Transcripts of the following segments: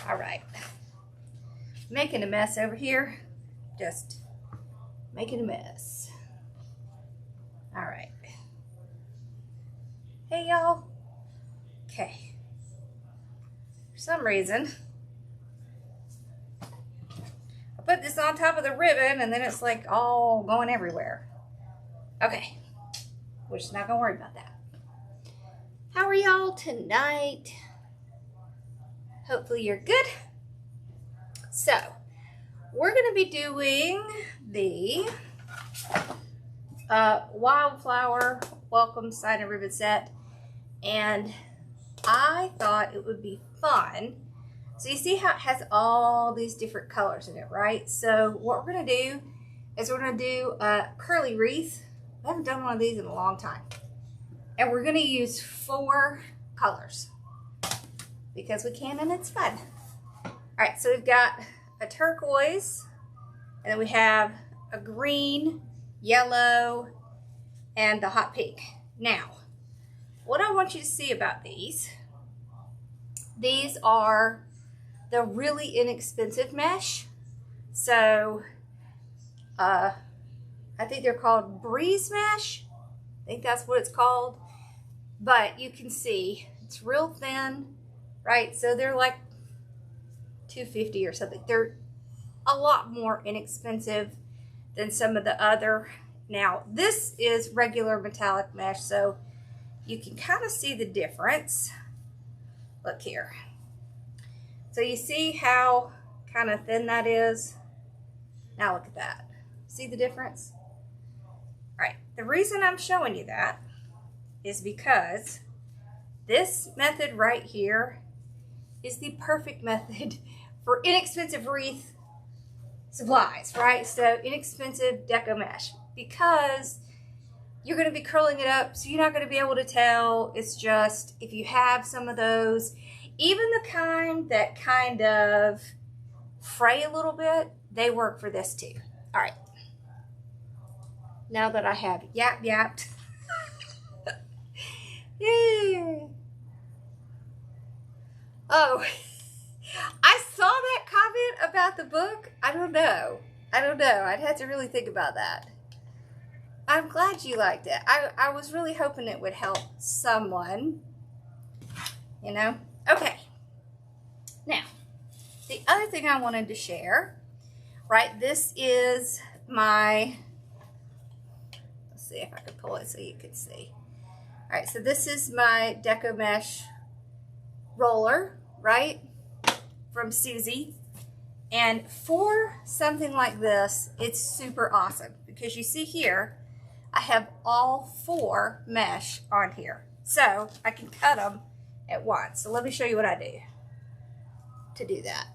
All right. Making a mess over here. Just making a mess. All right. Hey, y'all. Okay. For some reason, I put this on top of the ribbon and then it's like all going everywhere. Okay. We're just not going to worry about that. How are y'all tonight? Hopefully you're good. So, we're going to be doing the Wildflower Welcome Sign and Ribbon set. And I thought it would be fun. So you see how it has all these different colors in it, right? So what we're going to do is we're going to do a curly wreath. I haven't done one of these in a long time. And we're going to use 4 colors because we can and it's fun. All right, so we've got a turquoise, and then we have a green, yellow, and the hot pink. Now, what I want you to see about these are the really inexpensive mesh. So, I think they're called breeze mesh. I think that's what it's called. But you can see it's real thin, right? So they're like $2.50 or something. They're a lot more inexpensive than some of the other. Now, this is regular metallic mesh, so you can kind of see the difference. Look here. So you see how kind of thin that is? Now look at that. See the difference? All right, the reason I'm showing you that is because this method right here is the perfect method for inexpensive wreath supplies, right? So inexpensive Deco Mesh, because you're going to be curling it up, so you're not going to be able to tell. It's just, if you have some of those, even the kind that kind of fray a little bit, they work for this too. All right. Now that I have yapped. Yay. Oh, I saw that comment about the book. I don't know. I'd have to really think about that. I'm glad you liked it. I was really hoping it would help someone, you know? Okay. Now, the other thing I wanted to share, right? This is my, let's see if I can pull it so you can see. All right, so this is my Deco Mesh roller, right? From Susie. And for something like this, it's super awesome because you see here, I have all 4 mesh on here. So I can cut them at once. So let me show you what I do to do that.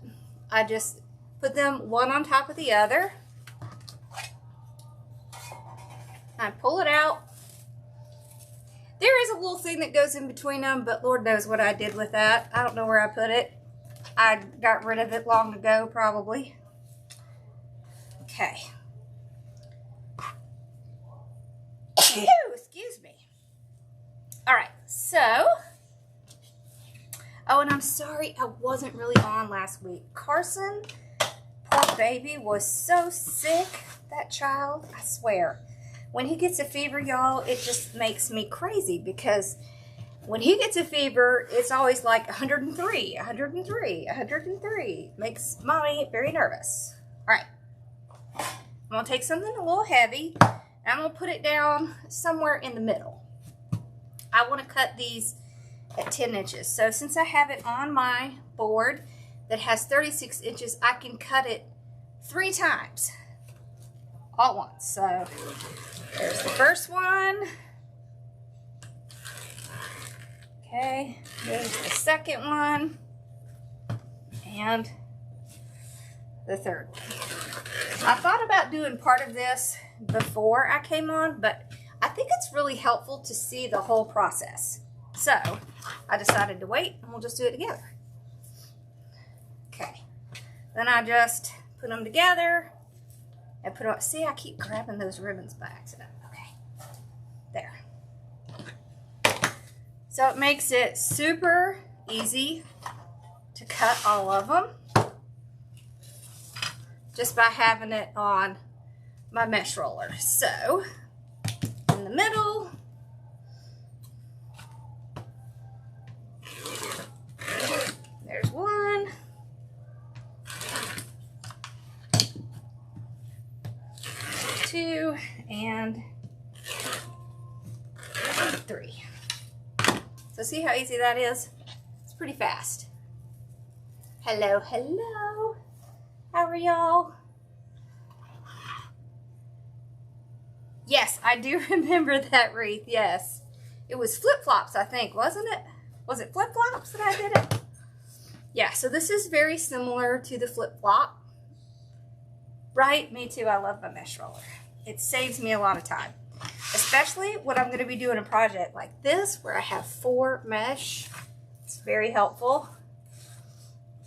I just put them one on top of the other. I pull it out. There is a little thing that goes in between them, but Lord knows what I did with that. I don't know where I put it. I got rid of it long ago, probably. Okay. Excuse me. All right, so, oh, and I'm sorry I wasn't really on last week. Carson, poor baby, was so sick, that child, I swear. When he gets a fever, y'all, it just makes me crazy because when he gets a fever, it's always like 103, 103, 103. Makes mommy very nervous. All right, I'm gonna take something a little heavy. I'm going to put it down somewhere in the middle. I want to cut these at 10 inches. So since I have it on my board that has 36 inches, I can cut it 3 times all at once. So there's the first one. Okay, there's the second one. And the third one. I thought about doing part of this before I came on, but I think it's really helpful to see the whole process. So I decided to wait and we'll just do it together. Okay, then I just put them together and put on. See, I keep grabbing those ribbons by accident. Okay, there. So it makes it super easy to cut all of them just by having it on my mesh roller. So in the middle, there's one, two, and three. So see how easy that is? It's pretty fast. Hello, hello. How are y'all? Yes, I do remember that wreath, yes. It was flip-flops, I think, wasn't it? Was it flip-flops that I did it? Yeah, so this is very similar to the flip-flop. Right? Me too, I love my mesh roller. It saves me a lot of time. Especially when I'm going to be doing a project like this where I have 4 mesh. It's very helpful.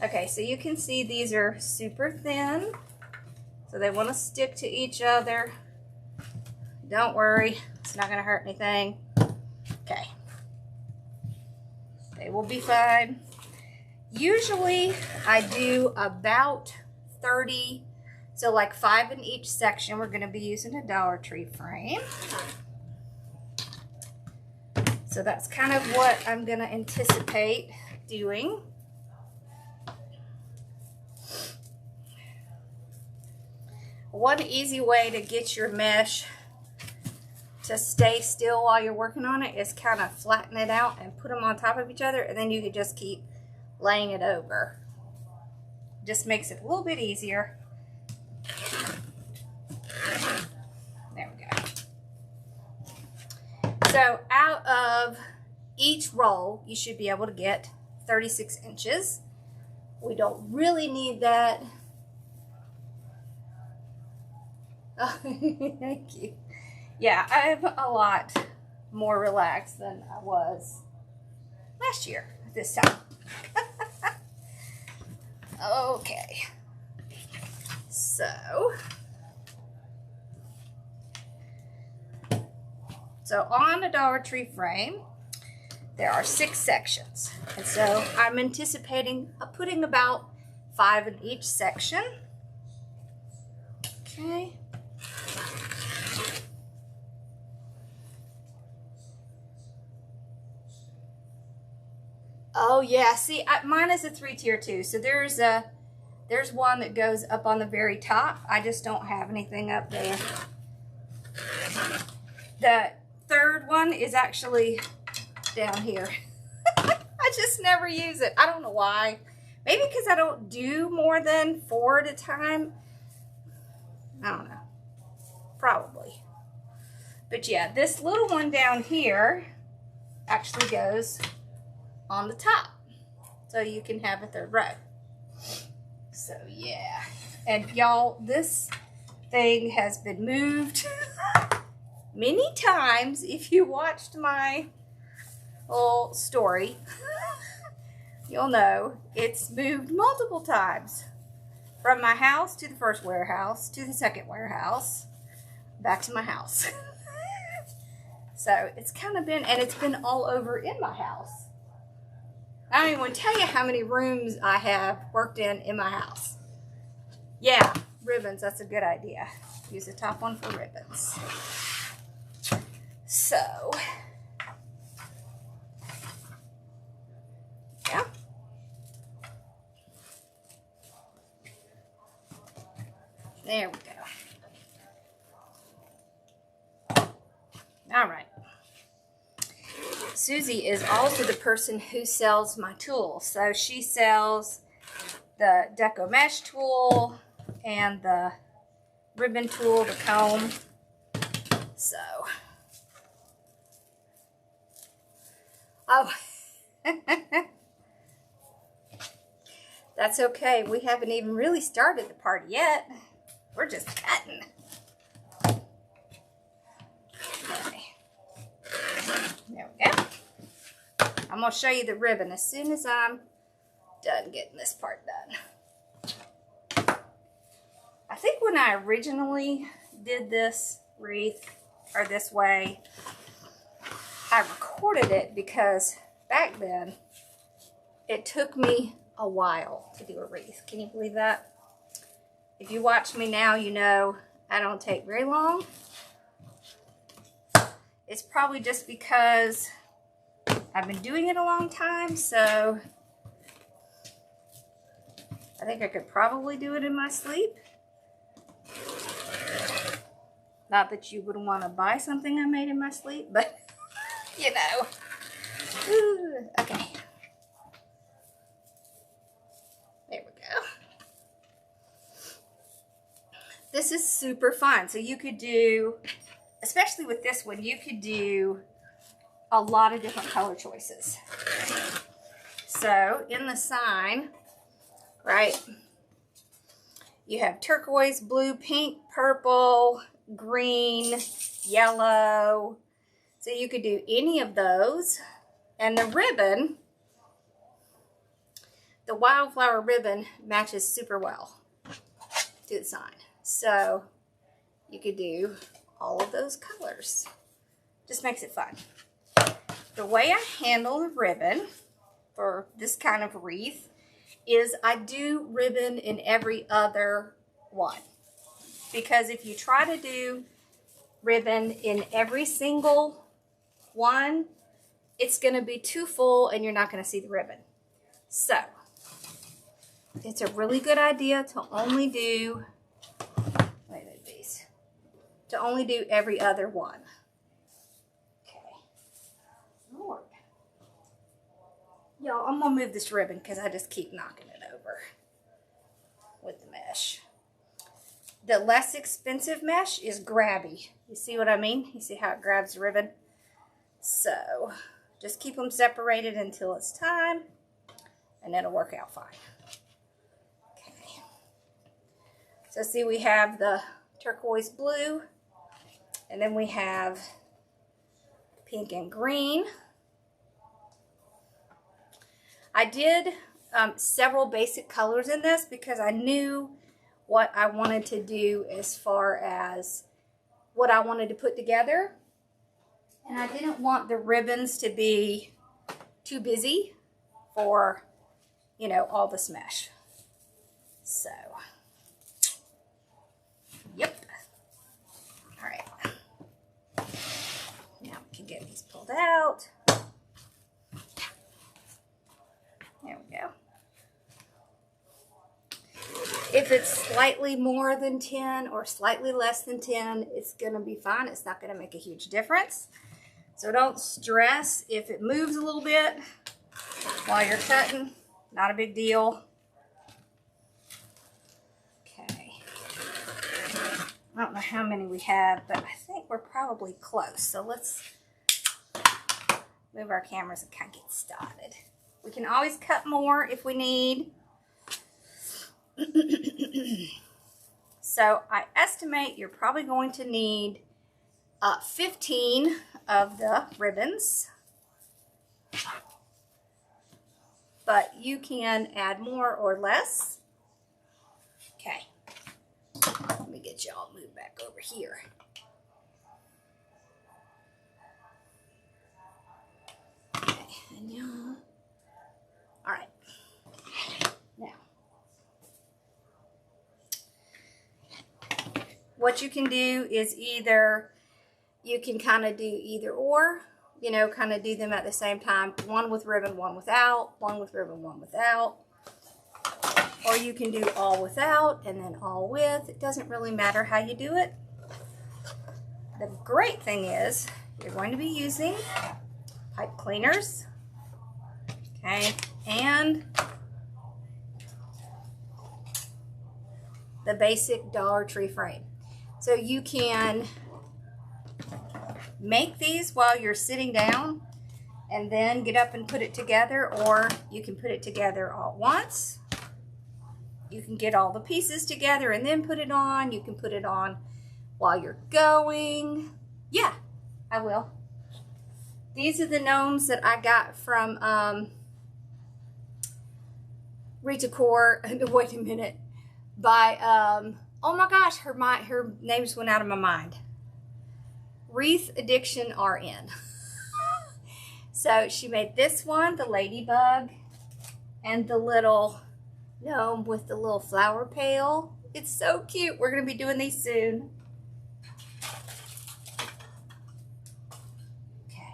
Okay, so you can see these are super thin. So they want to stick to each other. Don't worry, it's not going to hurt anything. Okay. They will be fine. Usually I do about 30, so like 5 in each section. We're going to be using a Dollar Tree frame. So that's kind of what I'm going to anticipate doing. One easy way to get your mesh to stay still while you're working on it is kind of flatten it out and put them on top of each other, and then you can just keep laying it over. Just makes it a little bit easier. There we go. So out of each roll, you should be able to get 36 inches. We don't really need that. Oh, thank you. Yeah, I'm a lot more relaxed than I was last year at this time. Okay. So on a Dollar Tree frame, there are 6 sections. And so I'm anticipating putting about 5 in each section. Okay. Oh yeah, see, mine is a 3-tier too. So there's one that goes up on the very top. I just don't have anything up there. The third one is actually down here. I just never use it. I don't know why. Maybe because I don't do more than 4 at a time. I don't know. Probably. But yeah, this little one down here actually goes on the top, so you can have a 3rd row. So yeah, and y'all, this thing has been moved many times. If you watched my little story, you'll know it's moved multiple times from my house to the first warehouse to the second warehouse back to my house. So it's kind of been, and it's been all over in my house. I don't even want to tell you how many rooms I have worked in my house. Yeah, ribbons, that's a good idea. Use the top one for ribbons. So, yeah. There we go. All right. Susie is also the person who sells my tools. So she sells the Deco Mesh tool and the ribbon tool, the comb. So, oh, that's okay. We haven't even really started the party yet. We're just cutting. Okay. There we go. I'm going to show you the ribbon as soon as I'm done getting this part done. I think when I originally did this wreath, or this way, I recorded it because back then it took me a while to do a wreath. Can you believe that? If you watch me now, you know I don't take very long. It's probably just because I've been doing it a long time, so I think I could probably do it in my sleep. Not that you would want to buy something I made in my sleep, but you know. Ooh, okay. There we go. This is super fun. So you could do, especially with this one, you could do a lot of different color choices. So in the sign, right, you have turquoise, blue, pink, purple, green, yellow. So you could do any of those. And the ribbon, the wildflower ribbon matches super well to the sign. So you could do all of those colors. Just makes it fun. The way I handle the ribbon for this kind of wreath is I do ribbon in every other one. Because if you try to do ribbon in every single one, it's going to be too full and you're not going to see the ribbon. So, it's a really good idea to only do, to only do every other one. Okay. Lord. Y'all, I'm going to move this ribbon because I just keep knocking it over with the mesh. The less expensive mesh is grabby. You see what I mean? You see how it grabs the ribbon? So, just keep them separated until it's time, and it'll work out fine. Okay. So see, we have the turquoise blue, and then we have pink and green. I did several basic colors in this because I knew what I wanted to do as far as what I wanted to put together. And I didn't want the ribbons to be too busy for, you know, all this mesh. So, yep. All right. Now we can get these pulled out. There we go. If it's slightly more than 10 or slightly less than 10, it's going to be fine. It's not going to make a huge difference. So don't stress if it moves a little bit while you're cutting. Not a big deal. Okay. I don't know how many we have, but I think we're probably close. So let's move our cameras and kind of get started. We can always cut more if we need. So I estimate you're probably going to need 15 of the ribbons, but you can add more or less. Okay, let me get y'all moved back over here. Okay, and y'all, all right. Now, what you can do is either, you can kind of do either or, you know, kind of do them at the same time. One with ribbon, one without, one with ribbon, one without. Or you can do all without and then all with. It doesn't really matter how you do it. The great thing is you're going to be using pipe cleaners, okay, and the basic Dollar Tree frame. So you can make these while you're sitting down and then get up and put it together, or you can put it together all at once. You can get all the pieces together and then put it on. You can put it on while you're going. Yeah, I will. These are the gnomes that I got from Decor. Wait a minute. By oh my gosh, her name just went out of my mind. Wreath Addiction RN. So she made this one, the ladybug, And the little gnome with the little flower pail. It's so cute. We're going to be doing these soon. Okay.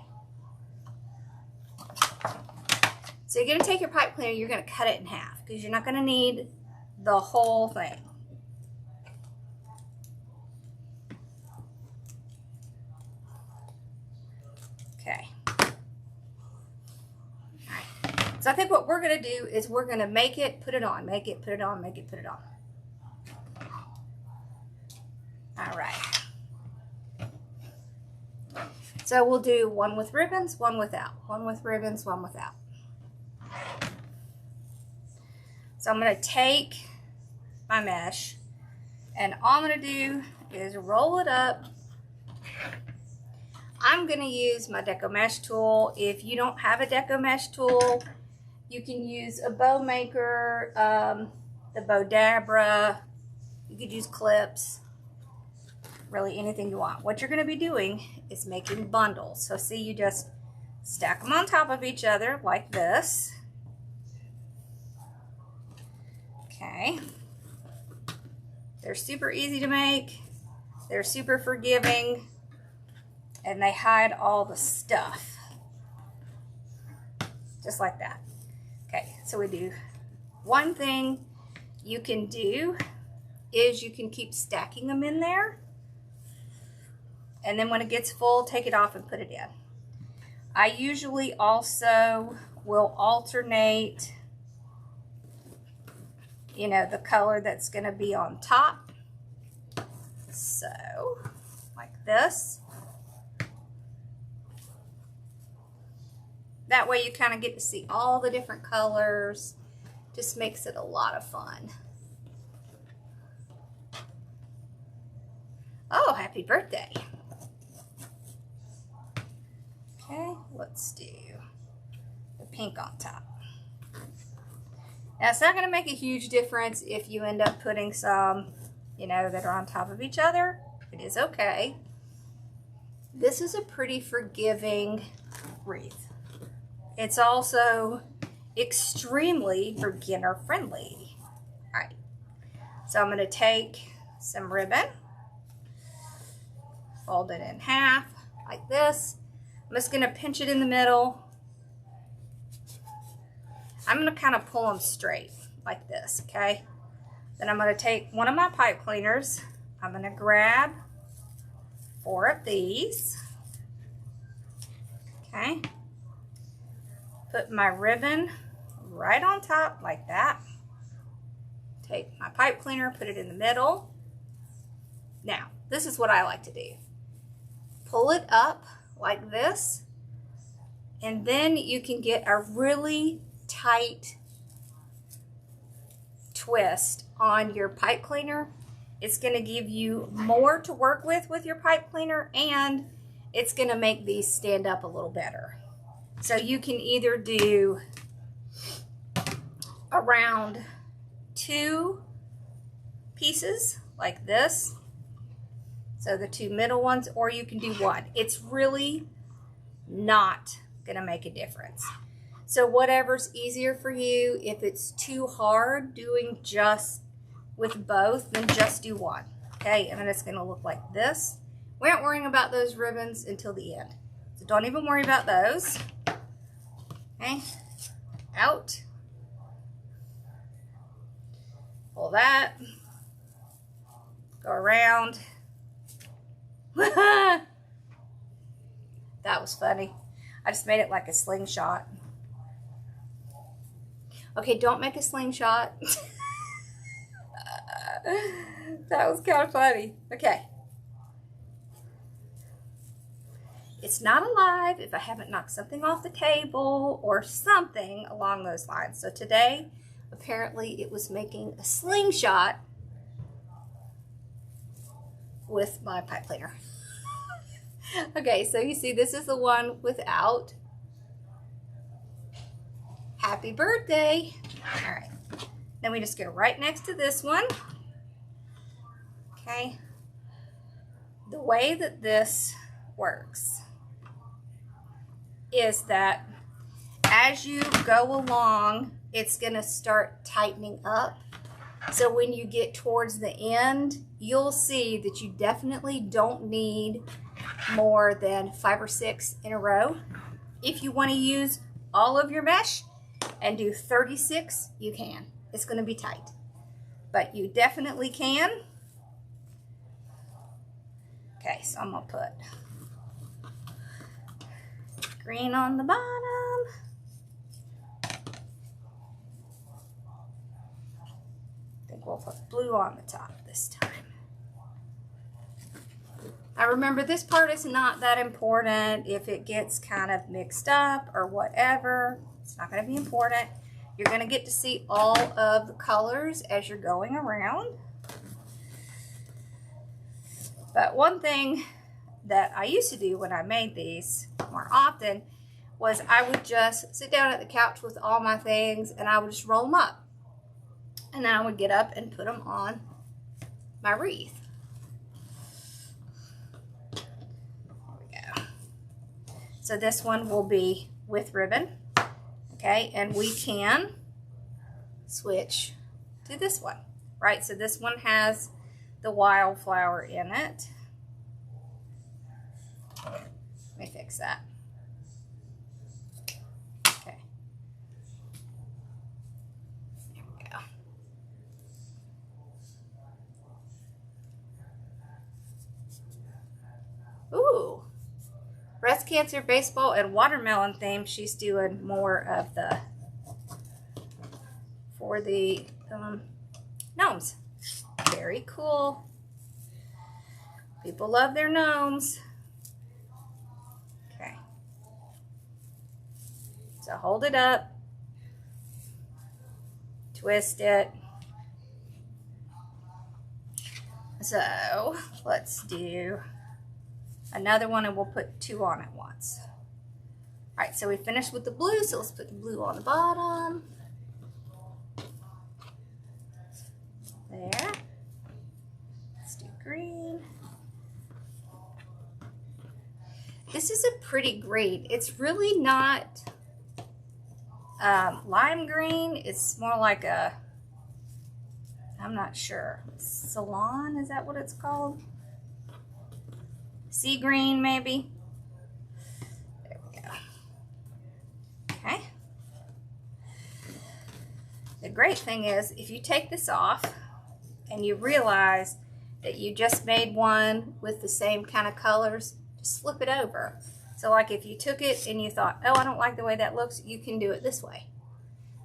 So you're going to take your pipe cleaner, you're going to cut it in half because you're not going to need the whole thing. Okay. Alright. So I think what we're going to do is we're going to make it, put it on, make it, put it on, make it, put it on. Alright. So we'll do one with ribbons, one without. One with ribbons, one without. So I'm going to take my mesh and all I'm going to do is roll it up. I'm going to use my Deco Mesh tool. If you don't have a Deco Mesh tool, you can use a bow maker, the bow dabra. You could use clips, really anything you want. What you're going to be doing is making bundles. So see, you just stack them on top of each other like this. Okay. They're super easy to make. They're super forgiving. And they hide all the stuff. Just like that. Okay, so we do one thing you can do is you can keep stacking them in there. And then when it gets full, take it off and put it in. I usually also will alternate, you know, the color that's going to be on top. So, like this. That way you kind of get to see all the different colors. Just makes it a lot of fun. Oh, happy birthday. Okay, let's do the pink on top. Now, it's not going to make a huge difference if you end up putting some, you know, that are on top of each other. It is okay. This is a pretty forgiving wreath. It's also extremely beginner friendly. All right, so I'm going to take some ribbon, fold it in half like this. I'm just going to pinch it in the middle. I'm going to kind of pull them straight like this, okay? Then I'm going to take one of my pipe cleaners. I'm going to grab 4 of these, okay? Put my ribbon right on top like that. Take my pipe cleaner, put it in the middle. Now, this is what I like to do. Pull it up like this, and then you can get a really tight twist on your pipe cleaner. It's going to give you more to work with your pipe cleaner, and it's going to make these stand up a little better. So you can either do around 2 pieces like this, so the 2 middle ones, or you can do 1. It's really not going to make a difference. So whatever's easier for you. If it's too hard doing just with both, then just do 1. Okay, and then it's going to look like this. We aren't worrying about those ribbons until the end. So don't even worry about those. Okay, out. Pull that. Go around. That was funny. I just made it like a slingshot. Okay, don't make a slingshot. That was kind of funny. Okay. It's not alive if I haven't knocked something off the table or something along those lines. So today, apparently it was making a slingshot with my pipe cleaner. Okay, so you see this is the one without. Happy birthday. All right. Then we just go right next to this one. Okay. The way that this works is that as you go along, it's gonna start tightening up. So when you get towards the end, you'll see that you definitely don't need more than 5 or 6 in a row. If you want to use all of your mesh and do 36, you can. It's going to be tight, but you definitely can. Okay, so I'm going to put green on the bottom. I think we'll put blue on the top this time. Now remember, this part is not that important. If it gets kind of mixed up or whatever, it's not going to be important. You're going to get to see all of the colors as you're going around. But one thing that I used to do when I made these more often was I would just sit down at the couch with all my things and I would just roll them up. And then I would get up and put them on my wreath. So this one will be with ribbon, okay? And we can switch to this one, right? So this one has the wildflower in it. Let me fix that. Okay. There we go. Ooh. Breast cancer, baseball, and watermelon theme. She's doing more of the, for the gnomes. Very cool. People love their gnomes. Okay. So hold it up. Twist it. So let's do another one, and we'll put 2 on at once. All right, so we finished with the blue, so let's put the blue on the bottom. There. Let's do green. This is a pretty green. It's really not lime green. It's more like a, I'm not sure. Salon, is that what it's called? Sea green, maybe. There we go. Okay. The great thing is, if you take this off and you realize that you just made one with the same kind of colors, just flip it over. So like if you took it and you thought, oh, I don't like the way that looks, you can do it this way.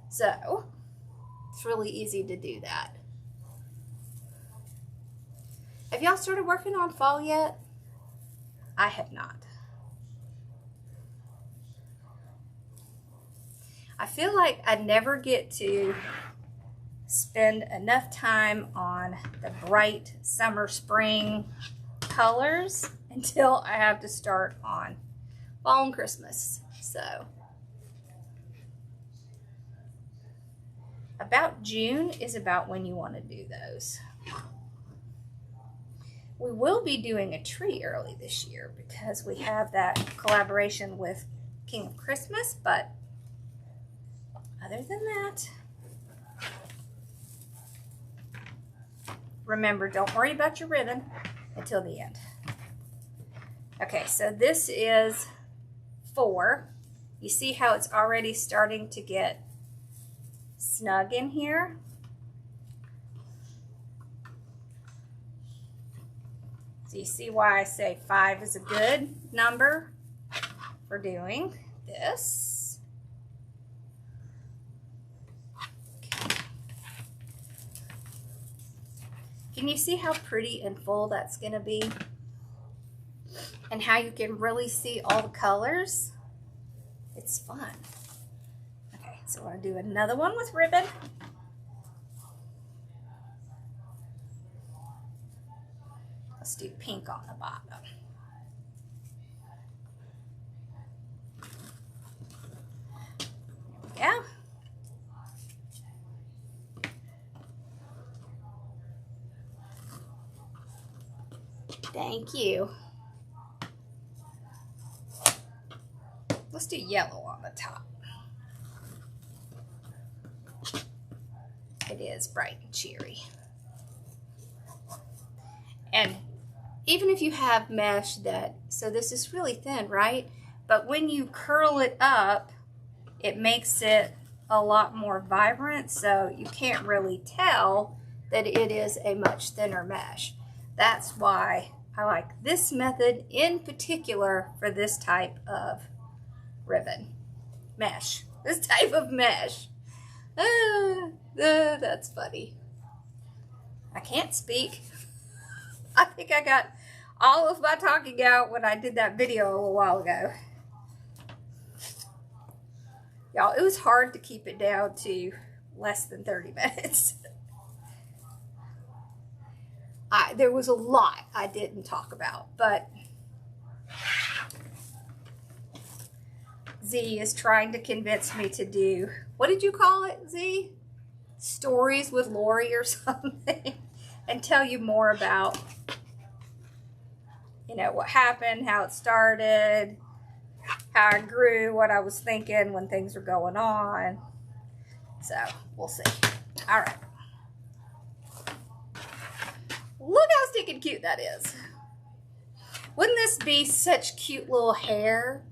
So it's really easy to do that. Have y'all started working on fall yet? I have not. I feel like I never get to spend enough time on the bright summer, spring colors until I have to start on fall and Christmas. So about June is about when you want to do those. We will be doing a tree early this year because we have that collaboration with King of Christmas, but other than that, remember, don't worry about your ribbon until the end. Okay, so this is 4. You see how it's already starting to get snug in here? So you see why I say 5 is a good number for doing this. Okay. Can you see how pretty and full that's going to be? And how you can really see all the colors? It's fun. Okay, so we're going to do another one with ribbon. Let's do pink on the bottom. There we go. Thank you. Let's do yellow on the top. it is bright and cheery. And even if you have mesh that, so this is really thin, right? But when you curl it up, it makes it a lot more vibrant, so you can't really tell that it is a much thinner mesh. That's why I like this method in particular for this type of ribbon mesh. This type of mesh. That's funny. I can't speak. I think I got all of my talking out when I did that video a little while ago. Y'all, it was hard to keep it down to less than 30 minutes. There was a lot I didn't talk about, but Z is trying to convince me to do, what did you call it, Z? Stories with Lori or something, and tell you more about, you know, what happened, how it started, how I grew, what I was thinking when things were going on. So, we'll see. All right. Look how stinking cute that is. Wouldn't this be such cute little hair?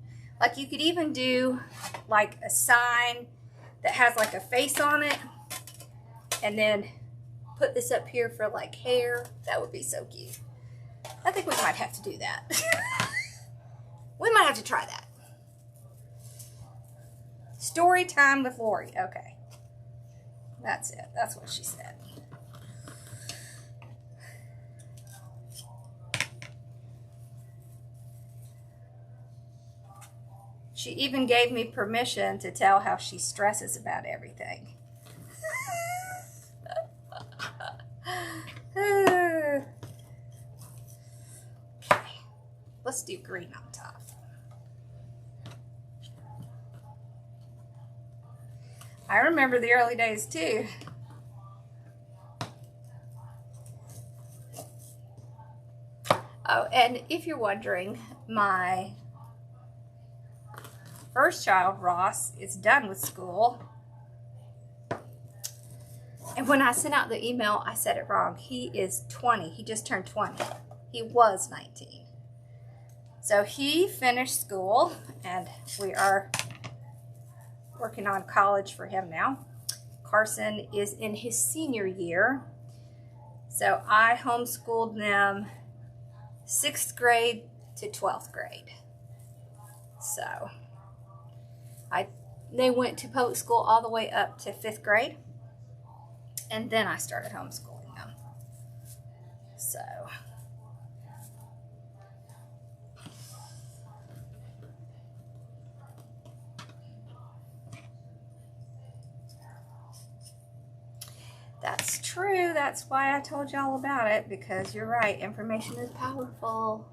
Like, you could even do like a sign that has like a face on it, and then put this up here for like hair. That would be so cute. I think we might have to do that. We might have to try that. Story time with Lori. Okay. That's it. That's what she said. She even gave me permission to tell how she stresses about everything. Okay. Let's do green on top. I remember the early days too. Oh, and if you're wondering, my first child, Ross, is done with school. And when I sent out the email, I said it wrong. He is 20. He just turned 20. He was 19. So he finished school, and we are working on college for him now. Carson is in his senior year. So I homeschooled them 6th grade to 12th grade. So they went to public school all the way up to 5th grade, and then I started homeschooling them. So that's true. That's why I told y'all about it, because you're right. Information is powerful.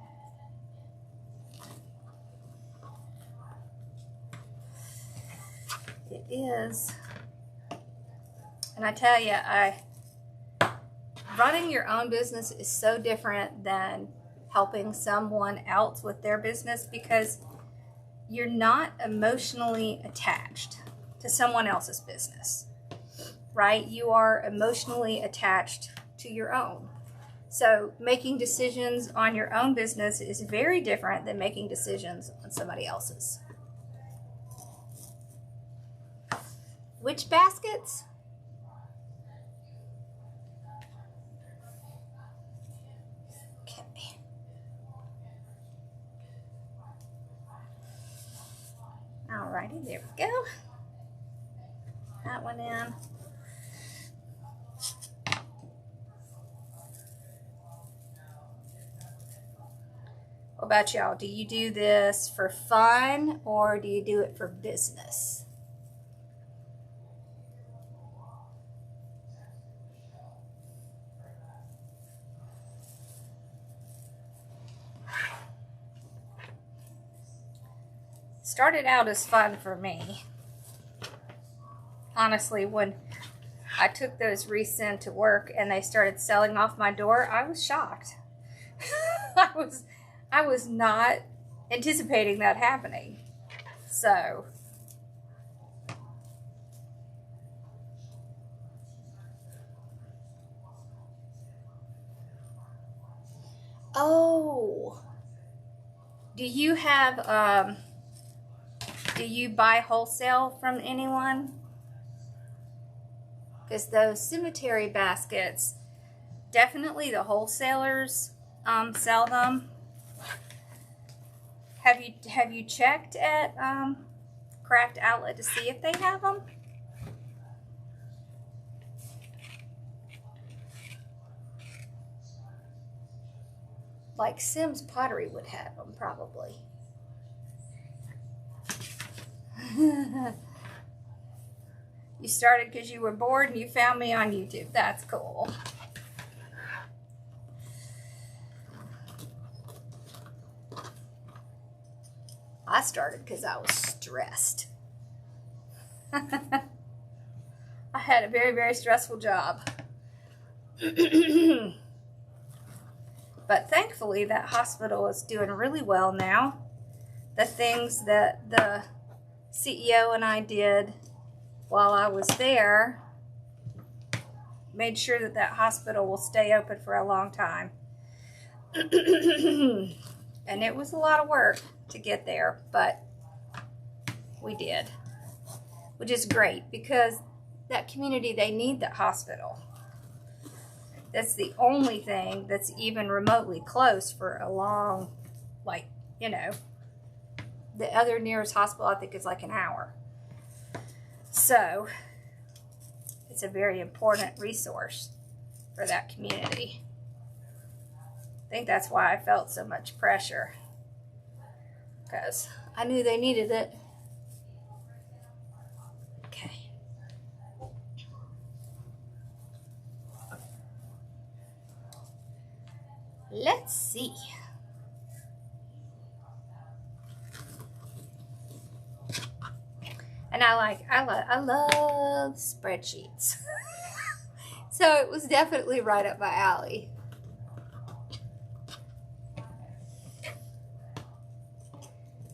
It is. And I tell you, running your own business is so different than helping someone else with their business, because you're not emotionally attached to someone else's business, right? You are emotionally attached to your own. So making decisions on your own business is very different than making decisions on somebody else's. Which baskets? Okay. Alrighty, there we go. That one in. What about y'all? Do you do this for fun, or do you do it for business? Started out as fun for me. Honestly, when I took those wreaths in to work and they started selling off my door, I was shocked. I was not anticipating that happening. So Oh, do you have, do you buy wholesale from anyone? Because those cemetery baskets, definitely the wholesalers sell them. Have you checked at Craft Outlet to see if they have them? Like Sim's Pottery would have them probably. You started because you were bored and you found me on YouTube. That's cool. I started because I was stressed. I had a very, very stressful job. But thankfully, that hospital is doing really well now. The things that the CEO and I did while I was there made sure that that hospital will stay open for a long time. And it was a lot of work to get there, but we did, which is great because that community, they need that hospital. That's the only thing that's even remotely close for a long, like, you know, the other nearest hospital I think is like an hour. So it's a very important resource for that community. I think that's why I felt so much pressure, because I knew they needed it. Okay. Let's see. And I love spreadsheets. So it was definitely right up my alley.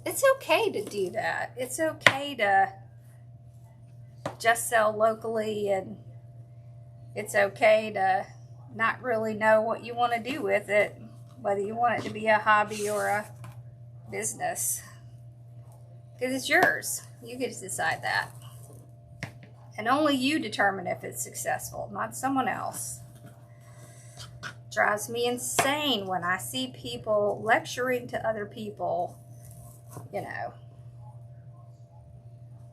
It's okay to do that. It's okay to just sell locally, and it's okay to not really know what you want to do with it, whether you want it to be a hobby or a business. Because it's yours. You get to decide that. And only you determine if it's successful, not someone else. Drives me insane when I see people lecturing to other people, you know,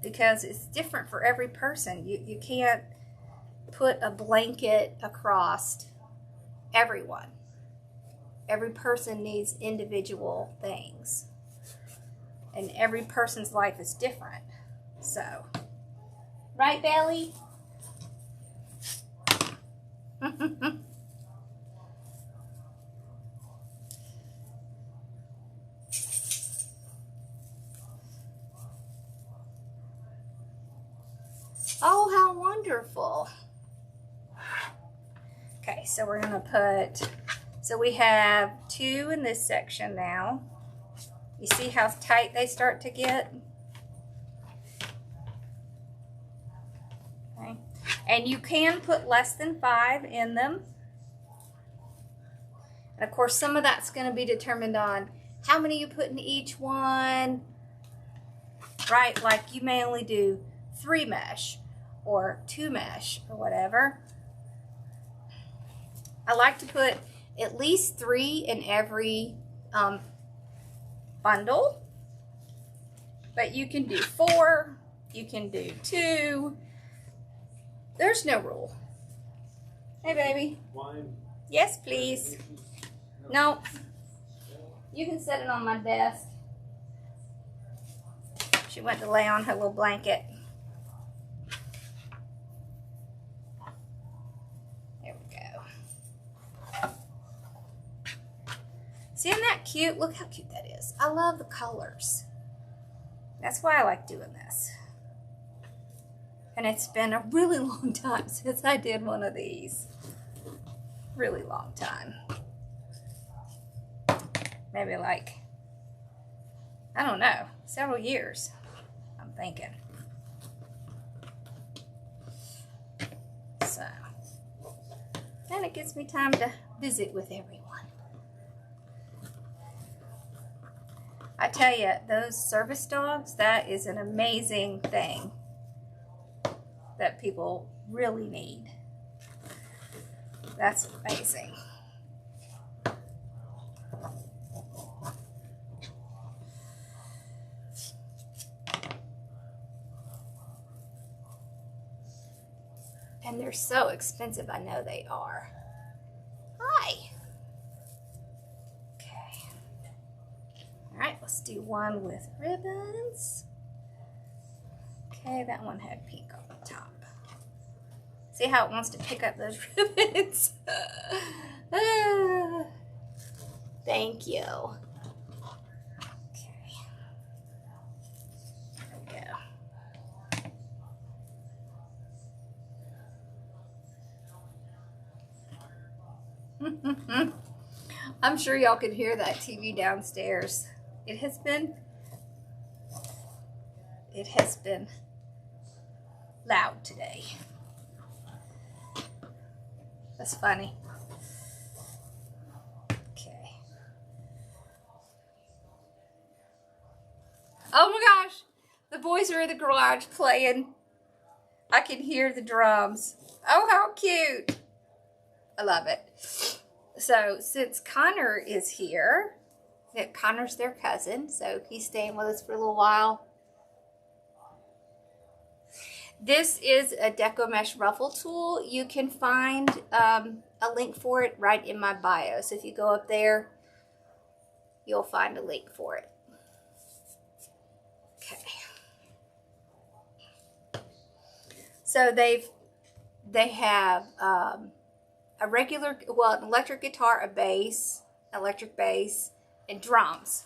because it's different for every person. You can't put a blanket across everyone. Every person needs individual things. And every person's life is different. So, right, Belly? Oh, how wonderful. Okay, so we're going to put, so we have 2 in this section now. You see how tight they start to get? Okay. And you can put less than 5 in them. And of course, some of that's going to be determined on how many you put in each one, right? Like you may only do 3 mesh or 2 mesh or whatever. I like to put at least 3 in every bundle, but you can do 4, you can do 2. There's no rule. Hey, baby. Wine. Yes, please. No, you can set it on my desk. She went to lay on her little blanket. There we go. See, isn't that cute? Look how cute that is. I love the colors. That's why I like doing this. And it's been a really long time since I did one of these. Really long time. Maybe like, I don't know, several years, I'm thinking. So, and it gives me time to visit with everyone. I tell you, those service dogs, that is an amazing thing that people really need. That's amazing. And they're so expensive, I know they are. Hi. Okay. All right, let's do one with ribbons. Okay, that one had pink on the top. See how it wants to pick up those ribbons? Thank you. Okay. There we go. I'm sure y'all can hear that TV downstairs. It has been loud today. That's funny. Okay. Oh my gosh, the boys are in the garage playing. I can hear the drums. Oh, how cute. I love it. So since Connor is here, Connor's their cousin, so he's staying with us for a little while. This is a Deco Mesh ruffle tool. You can find a link for it right in my bio. So if you go up there, you'll find a link for it. Okay. So they have a regular, well, an electric guitar, a bass, electric bass, and drums.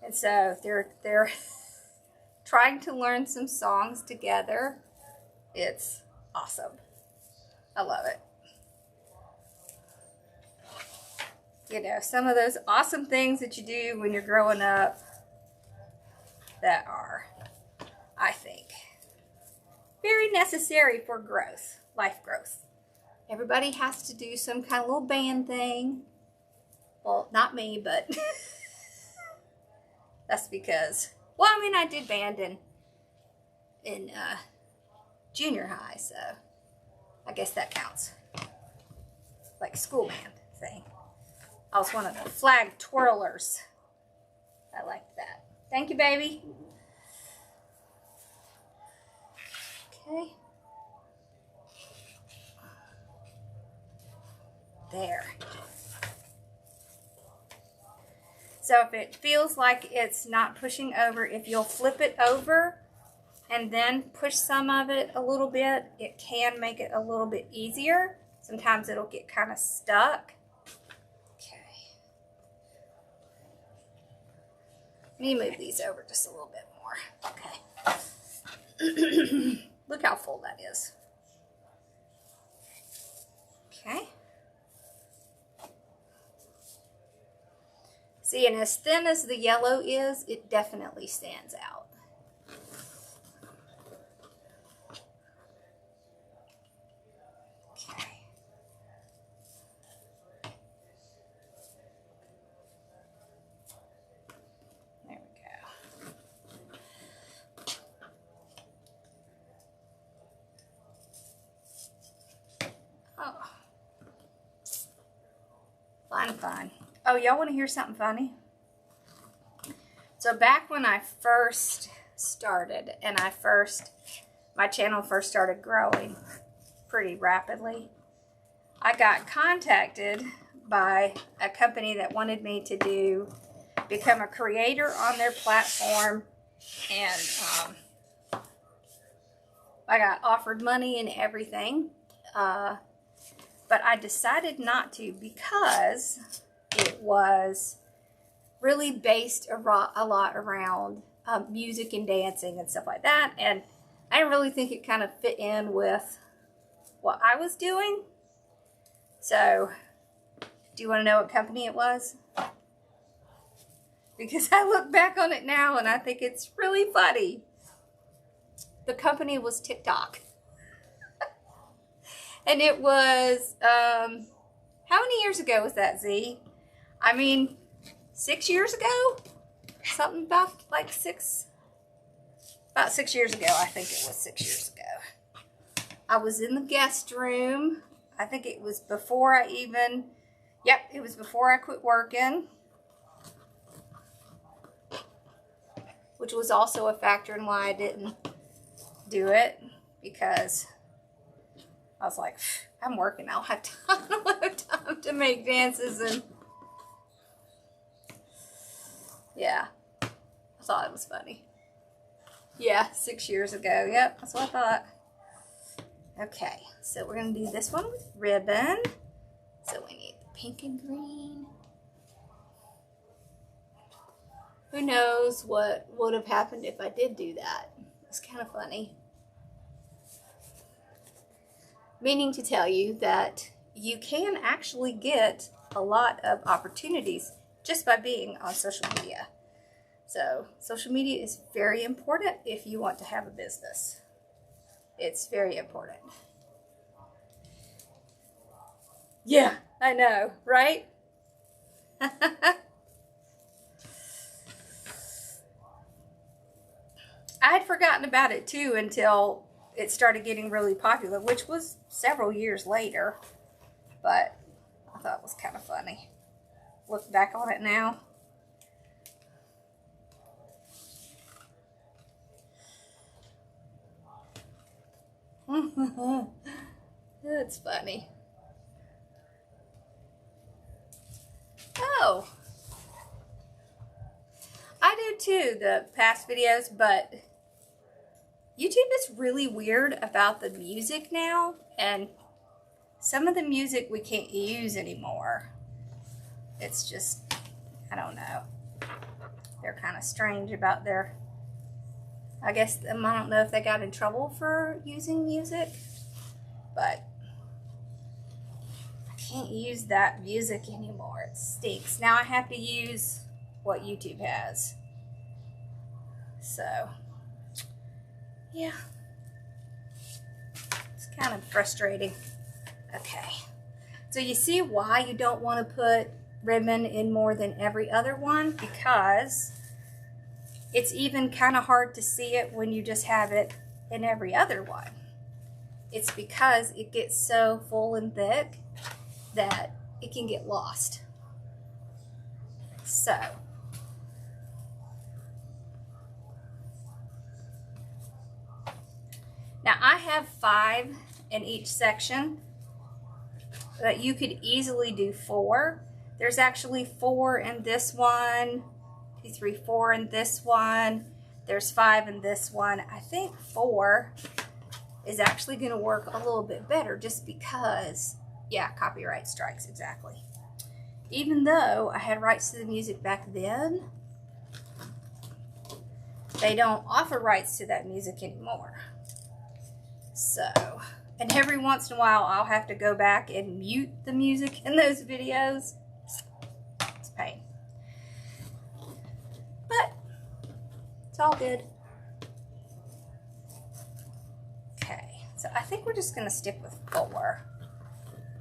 And so they're trying to learn some songs together. It's awesome. I love it. You know, some of those awesome things that you do when you're growing up that are, I think, very necessary for growth, life growth. Everybody has to do some kind of little band thing. Well, not me, but that's because, well, I mean, I did band in junior high, so I guess that counts. Like school band thing. I was one of the flag twirlers. I liked that. Thank you, baby. Okay. There. So if it feels like it's not pushing over, if you'll flip it over and then push some of it a little bit, it can make it a little bit easier. Sometimes it'll get kind of stuck. Okay. Let me move these over just a little bit more. Okay. Look how full that is. Okay. See, and as thin as the yellow is, it definitely stands out. Okay. There we go. Oh. Fun, fun. Oh, y'all want to hear something funny? So back when I first started, and my channel first started growing pretty rapidly, I got contacted by a company that wanted me to become a creator on their platform, and I got offered money and everything, but I decided not to because it was really based a lot around music and dancing and stuff like that, and I didn't really think it kind of fit in with what I was doing. So, do you want to know what company it was? Because I look back on it now and I think it's really funny. The company was TikTok. And it was, how many years ago was that, Z? I mean, 6 years ago? something about like about 6 years ago. I think it was 6 years ago. I was in the guest room. I think it was before I even, yep, it was before I quit working. Which was also a factor in why I didn't do it, because I was like, I'm working, I don't have time to make dances. And yeah, I thought it was funny. Yeah, 6 years ago. Yep, that's what I thought. Okay, so we're gonna do this one with ribbon. So we need the pink and green. Who knows what would have happened if I did do that? It's kind of funny. Meaning to tell you that you can actually get a lot of opportunities just by being on social media. So social media is very important if you want to have a business. It's very important. Yeah, I know, right? I had forgotten about it too until it started getting really popular, which was several years later. But I thought it was kind of funny. Look back on it now. That's funny. Oh, I do too, the past videos, but YouTube is really weird about the music now, and some of the music we can't use anymore. It's just, I don't know. They're kind of strange about their, I guess, I don't know if they got in trouble for using music, but I can't use that music anymore. It stinks. Now I have to use what YouTube has. So, yeah. It's kind of frustrating. Okay. So you see why you don't want to put ribbon in more than every other one? Because it's even kind of hard to see it when you just have it in every other one. It's because it gets so full and thick that it can get lost. So, now I have 5 in each section, but you could easily do 4. There's actually 4 in this one, 2, 3, 4 in this one. There's 5 in this one. I think 4 is actually going to work a little bit better just because, yeah, copyright strikes, exactly. Even though I had rights to the music back then, they don't offer rights to that music anymore. So, and every once in a while I'll have to go back and mute the music in those videos. It's a pain. But it's all good. Okay, so I think we're just going to stick with 4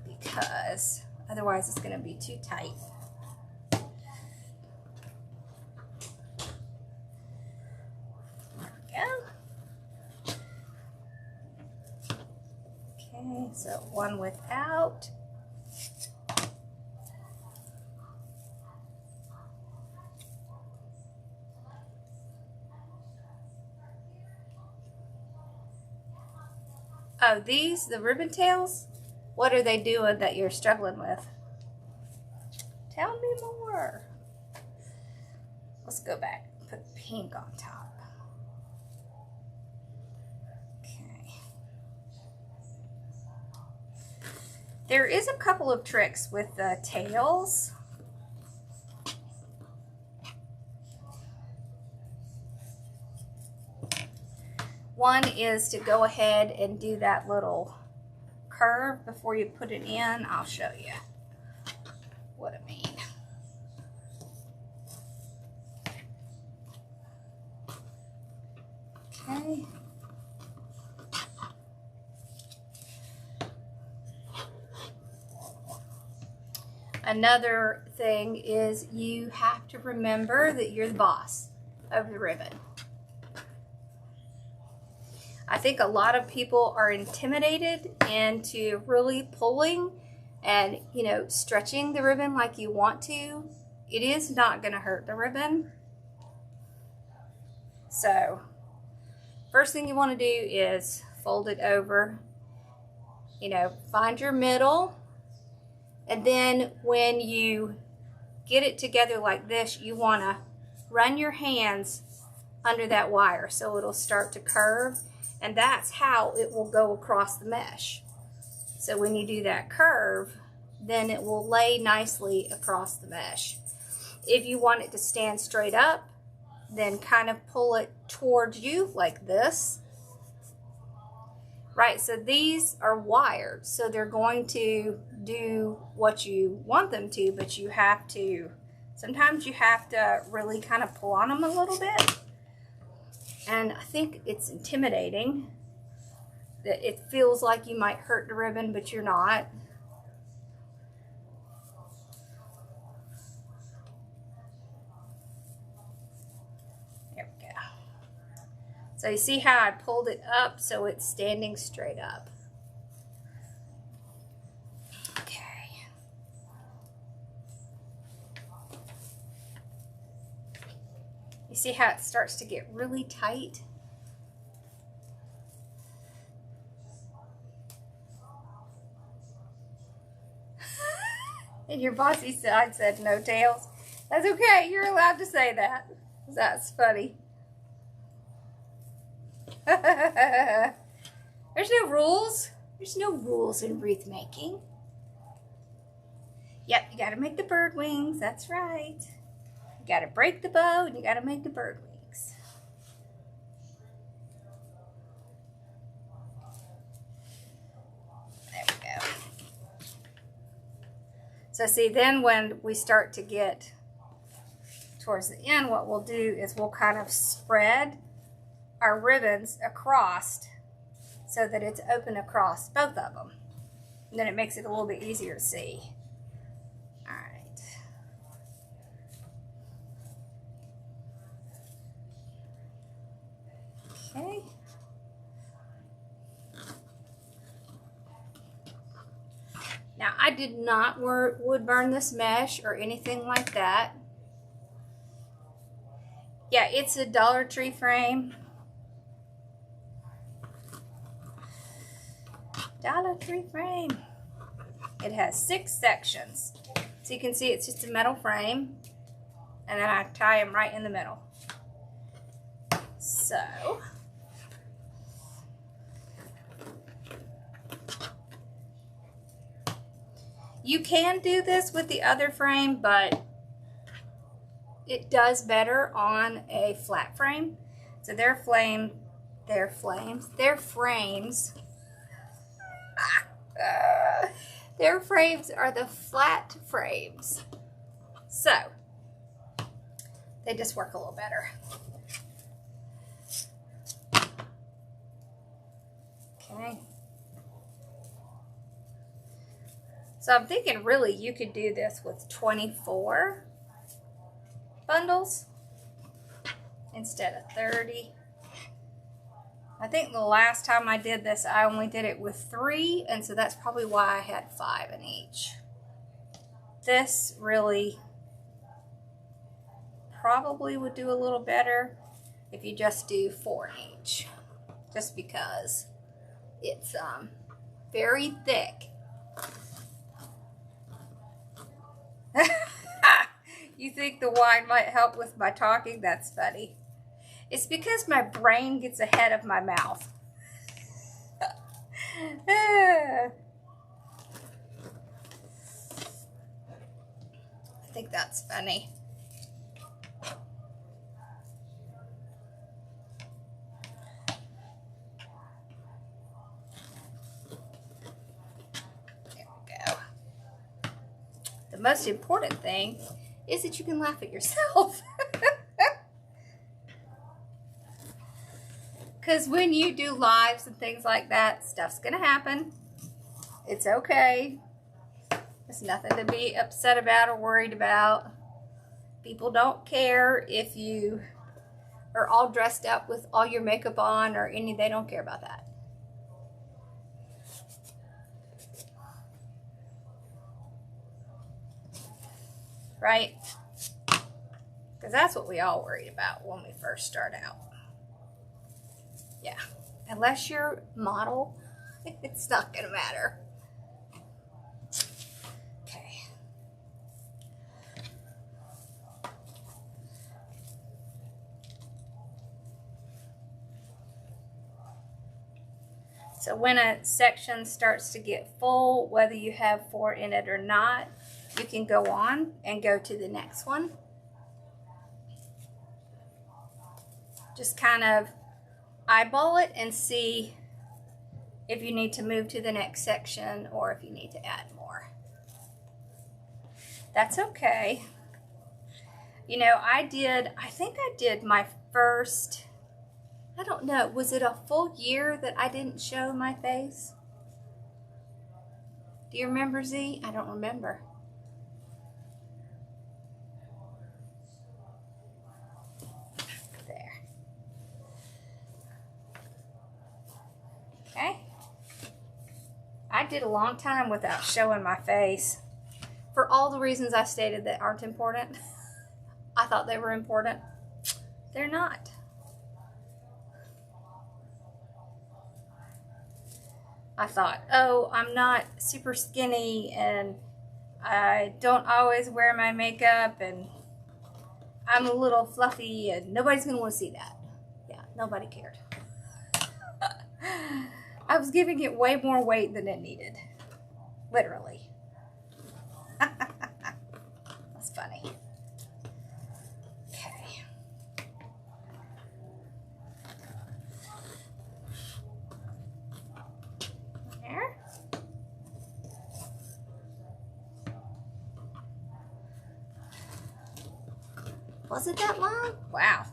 because otherwise it's going to be too tight. Okay, so 1 without. Oh, the ribbon tails? What are they doing that you're struggling with? Tell me more. Let's go back. Put pink on top. Okay. There is a couple of tricks with the tails. One is to go ahead and do that little curve before you put it in. I'll show you what I mean. Okay. another thing is you have to remember that you're the boss of the ribbon. I think a lot of people are intimidated into really pulling and, you know, stretching the ribbon like you want to. It is not going to hurt the ribbon. So, first thing you want to do is fold it over, you know, find your middle, and then when you get it together like this, you want to run your hands under that wire so it'll start to curve, and that's how it will go across the mesh. So when you do that curve, then it will lay nicely across the mesh. If you want it to stand straight up, then kind of pull it towards you like this. Right, so these are wired, so they're going to do what you want them to, but you have to, sometimes you have to really kind of pull on them a little bit. And I think it's intimidating that it feels like you might hurt the ribbon, but you're not. So you see how I pulled it up so it's standing straight up. Okay. You see how it starts to get really tight? And your bossy side said no tails. That's okay, you're allowed to say that. That's funny. There's no rules. There's no rules in wreath making. Yep, you gotta make the bird wings, that's right. You gotta break the bow and you gotta make the bird wings. There we go. So see, then when we start to get towards the end, what we'll do is we'll kind of spread our ribbons across so that it's open across both of them. And then it makes it a little bit easier to see. All right. Okay. Now I did not wood burn this mesh or anything like that. Yeah, it's a Dollar Tree frame. Dollar Tree frame. It has 6 sections. So you can see it's just a metal frame. And then I tie them right in the middle. So, you can do this with the other frame, but it does better on a flat frame. So their frames their frames are the flat frames. So, they just work a little better. Okay. So I'm thinking really you could do this with 24 bundles instead of 30. I think the last time I did this, I only did it with 3, and so that's probably why I had 5 in each. This really probably would do a little better if you just do 4 in each, just because it's very thick. You think the wine might help with my talking? That's funny. It's because my brain gets ahead of my mouth. I think that's funny. There we go. The most important thing is that you can laugh at yourself. Because when you do lives and things like that, stuff's going to happen. It's okay. It's nothing to be upset about or worried about. People don't care if you are all dressed up with all your makeup on or any, they don't care about that. Right? Because that's what we all worried about when we first start out. Yeah. Unless you're a model, it's not going to matter. Okay. So when a section starts to get full, whether you have 4 in it or not, you can go on and go to the next one. Just kind of eyeball it and see if you need to move to the next section or if you need to add more. That's okay. You know, I think I did my first, I don't know, was it a full year that I didn't show my face? Do you remember, Z? I don't remember. There. Okay. I did a long time without showing my face for all the reasons I stated that aren't important. I thought they were important. They're not. I thought, oh, I'm not super skinny and I don't always wear my makeup and I'm a little fluffy and nobody's going to want to see that. Yeah, nobody cared. I was giving it way more weight than it needed. Literally. That's funny. Okay. There. Was it that long? Wow.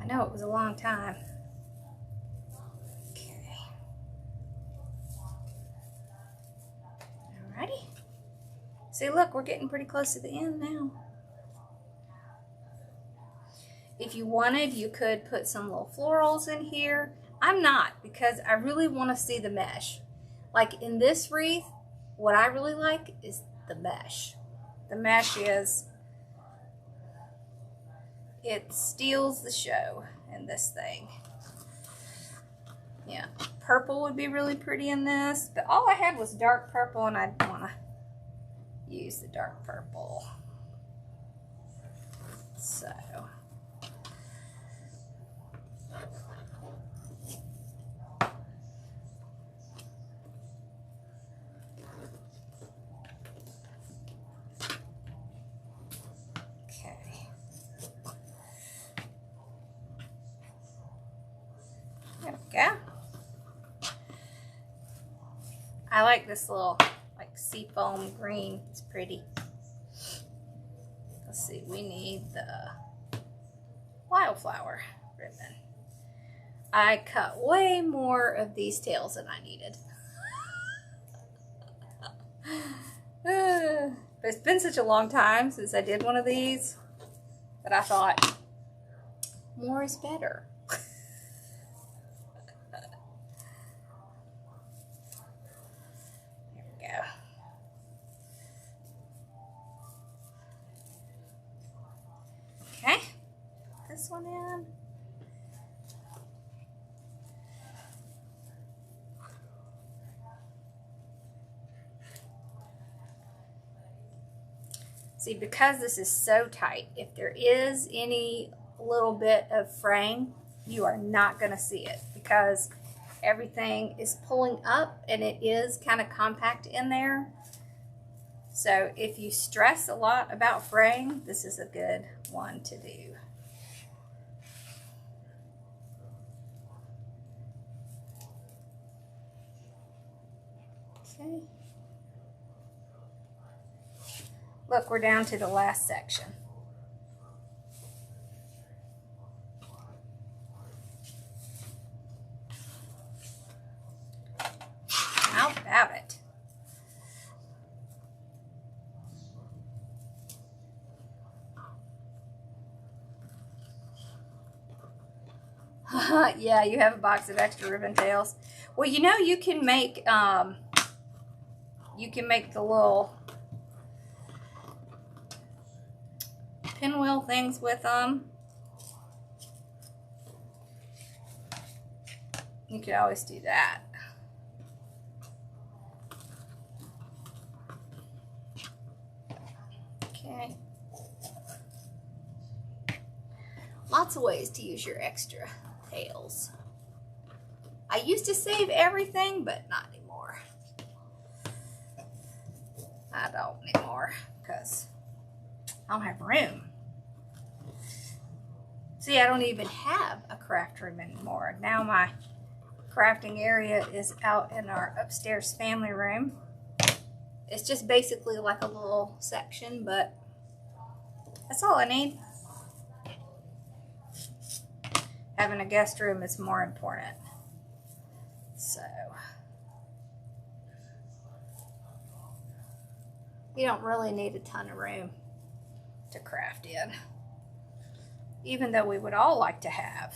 I know it was a long time. Okay. Alrighty. See, look, we're getting pretty close to the end now. If you wanted, you could put some little florals in here. I'm not, because I really want to see the mesh. Like in this wreath, what I really like is the mesh. The mesh it steals the show in this thing. Yeah, purple would be really pretty in this, but all I had was dark purple and I didn't want to use the dark purple. So. There we go. I like this little like seafoam green. It's pretty. Let's see, we need the wildflower ribbon. I cut way more of these tails than I needed. But it's been such a long time since I did one of these that I thought more is better. Okay, this one in. See, because this is so tight, if there is any little bit of fraying, you are not going to see it because everything is pulling up and it is kind of compact in there. So if you stress a lot about fraying, this is a good one to do. Okay. Look, we're down to the last section. Yeah, you have a box of extra ribbon tails. Well, you know, you can make the little pinwheel things with them. You could always do that. Okay. Lots of ways to use your extra tails. I used to save everything, but not anymore. I don't anymore because I don't have room. See, I don't even have a craft room anymore. Now my crafting area is out in our upstairs family room. It's just basically like a little section, but that's all I need. Having a guest room is more important. So you don't really need a ton of room to craft in, even though we would all like to have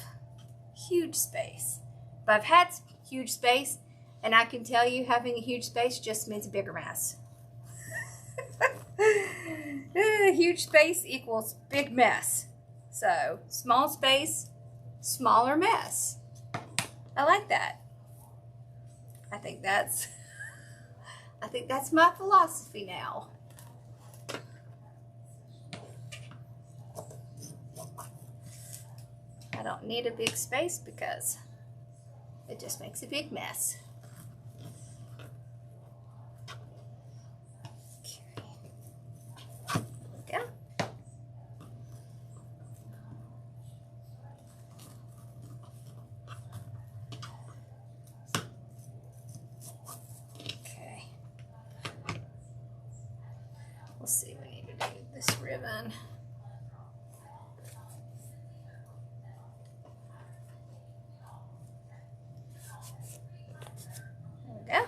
huge space. But I've had huge space, and I can tell you having a huge space just means a bigger mess. Huge space equals big mess. So small space, smaller mess. I like that. I think that's my philosophy now. I don't need a big space because it just makes a big mess. Let's see, we need to do this ribbon. There we go.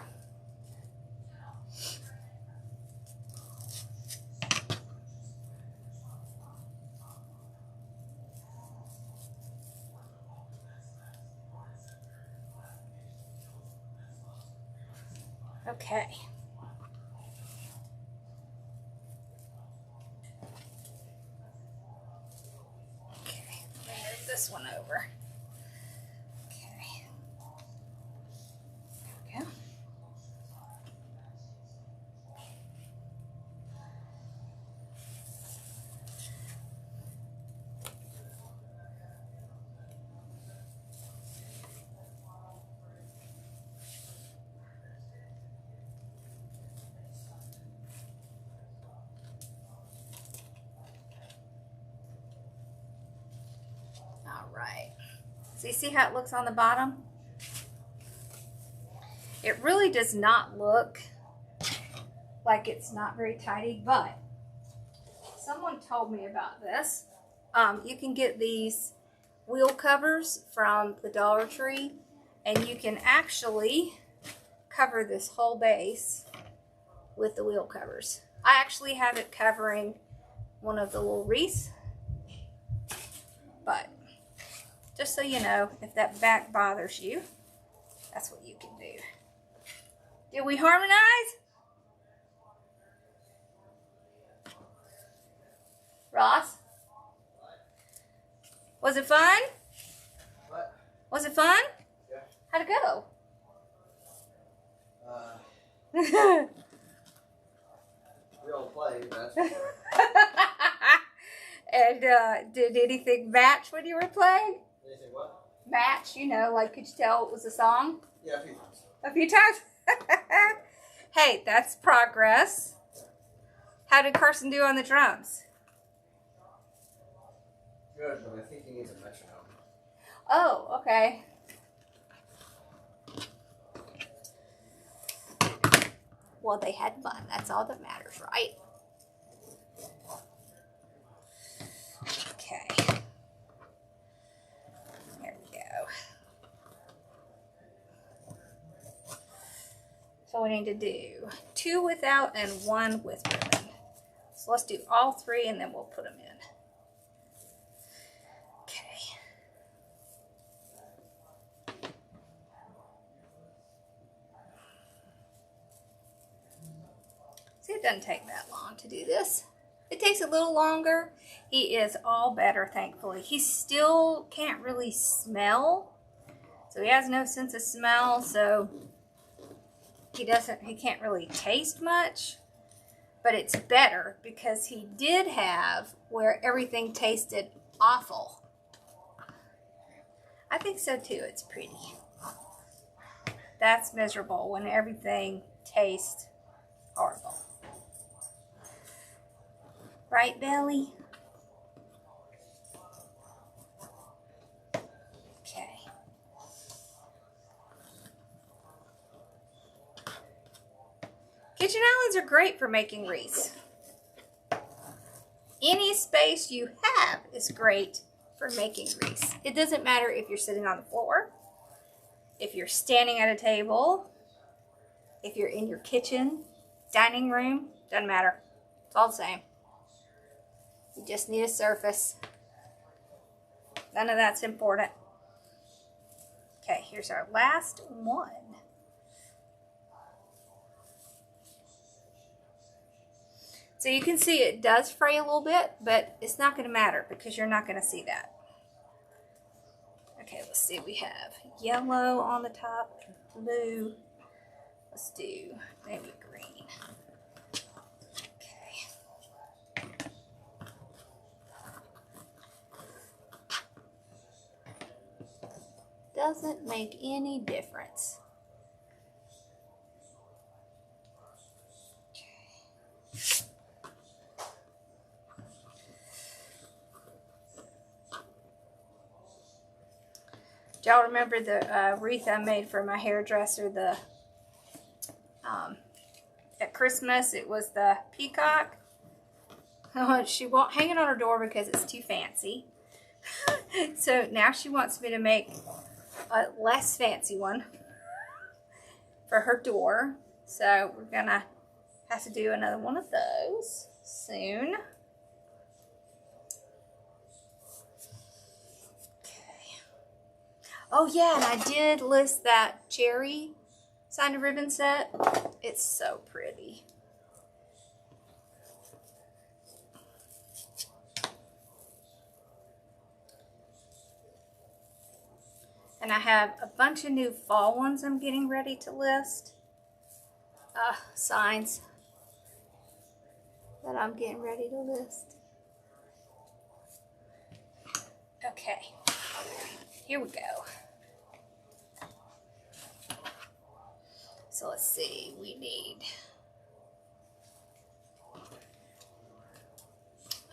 Okay. This one over. Okay. There we go. All right. So you see how it looks on the bottom? It really does not look like it's not very tidy, but someone told me about this. You can get these wheel covers from the Dollar Tree, and you can actually cover this whole base with the wheel covers. I actually have it covering one of the little wreaths, but just so you know, if that back bothers you, that's what you can do. Did we harmonize? Ross? Was it fun? What? Was it fun? Yeah. How'd it go? Real play, that's for sure. And did anything match when you were playing? Anything what? Match, you know, like could you tell it was a song? Yeah, a few times. A few times? Hey, that's progress. How did Carson do on the drums? Good, but I think he needs a metronome. Oh, okay. Well, they had fun. That's all that matters, right? Okay. There we go. So we need to do 2 without and 1 with ribbon. So let's do all 3 and then we'll put them in. Okay. doesn't take that long to do this. It takes a little longer. He is all better, thankfully. He still can't really smell. So he has no sense of smell, so he can't really taste much. But it's better because he did have where everything tasted awful. I think so too. It's pretty. That's miserable when everything tastes horrible. Right, Belly? Okay. Kitchen islands are great for making wreaths. Any space you have is great for making wreaths. It doesn't matter if you're sitting on the floor, if you're standing at a table, if you're in your kitchen, dining room, doesn't matter. It's all the same. You just need a surface. None of that's important. Okay, here's our last one. So you can see it does fray a little bit, but it's not going to matter because you're not going to see that. Okay, let's see. We have yellow on the top, blue. Let's do maybe green. Okay. Doesn't make any difference. Y'all remember the wreath I made for my hairdresser? At Christmas, it was the peacock. She won't hang it on her door because it's too fancy. So now she wants me to make a less fancy one for her door. So we're gonna have to do another one of those soon. Oh yeah, and I did list that cherry signed ribbon set. It's so pretty. And I have a bunch of new fall ones I'm getting ready to list. Signs that I'm getting ready to list. Okay, here we go. So let's see, we need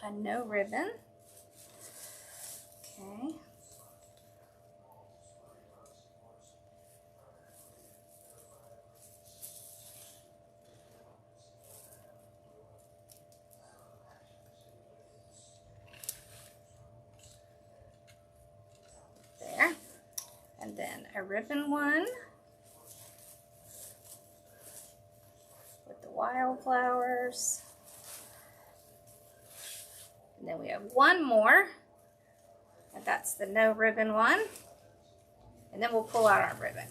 a no ribbon. Okay. There. And then a ribbon one. Wildflowers. And then we have one more, and that's the no ribbon one. And then we'll pull out our ribbon.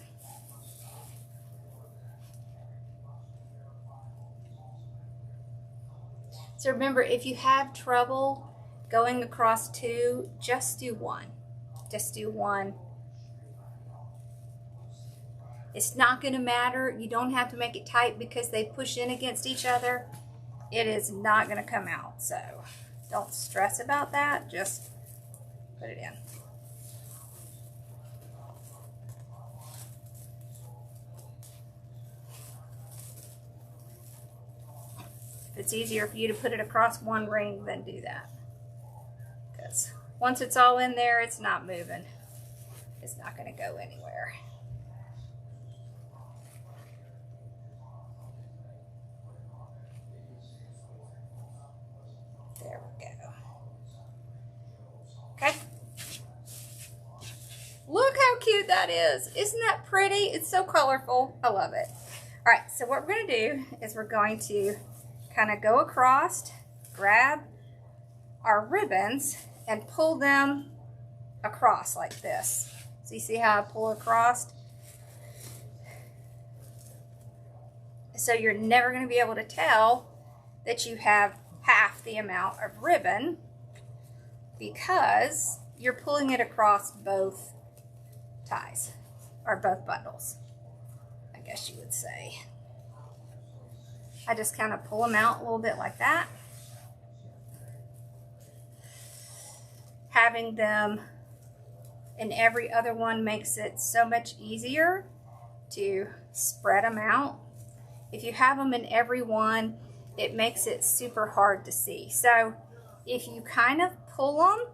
So remember, if you have trouble going across two, just do one. Just do one. It's not going to matter. You don't have to make it tight because they push in against each other. It is not going to come out. So don't stress about that. Just put it in. If it's easier for you to put it across one ring, then do that. Because once it's all in there, it's not moving. It's not going to go anywhere. There we go. Okay. Look how cute that is. Isn't that pretty? It's so colorful. I love it. All right, so what we're going to do is we're going to kind of go across, grab our ribbons, and pull them across like this. So you see how I pull across? So you're never going to be able to tell that you have half the amount of ribbon because you're pulling it across both ties, or both bundles, I guess you would say. I just kind of pull them out a little bit like that. Having them in every other one makes it so much easier to spread them out. If you have them in every one, it makes it super hard to see. So if you kind of pull them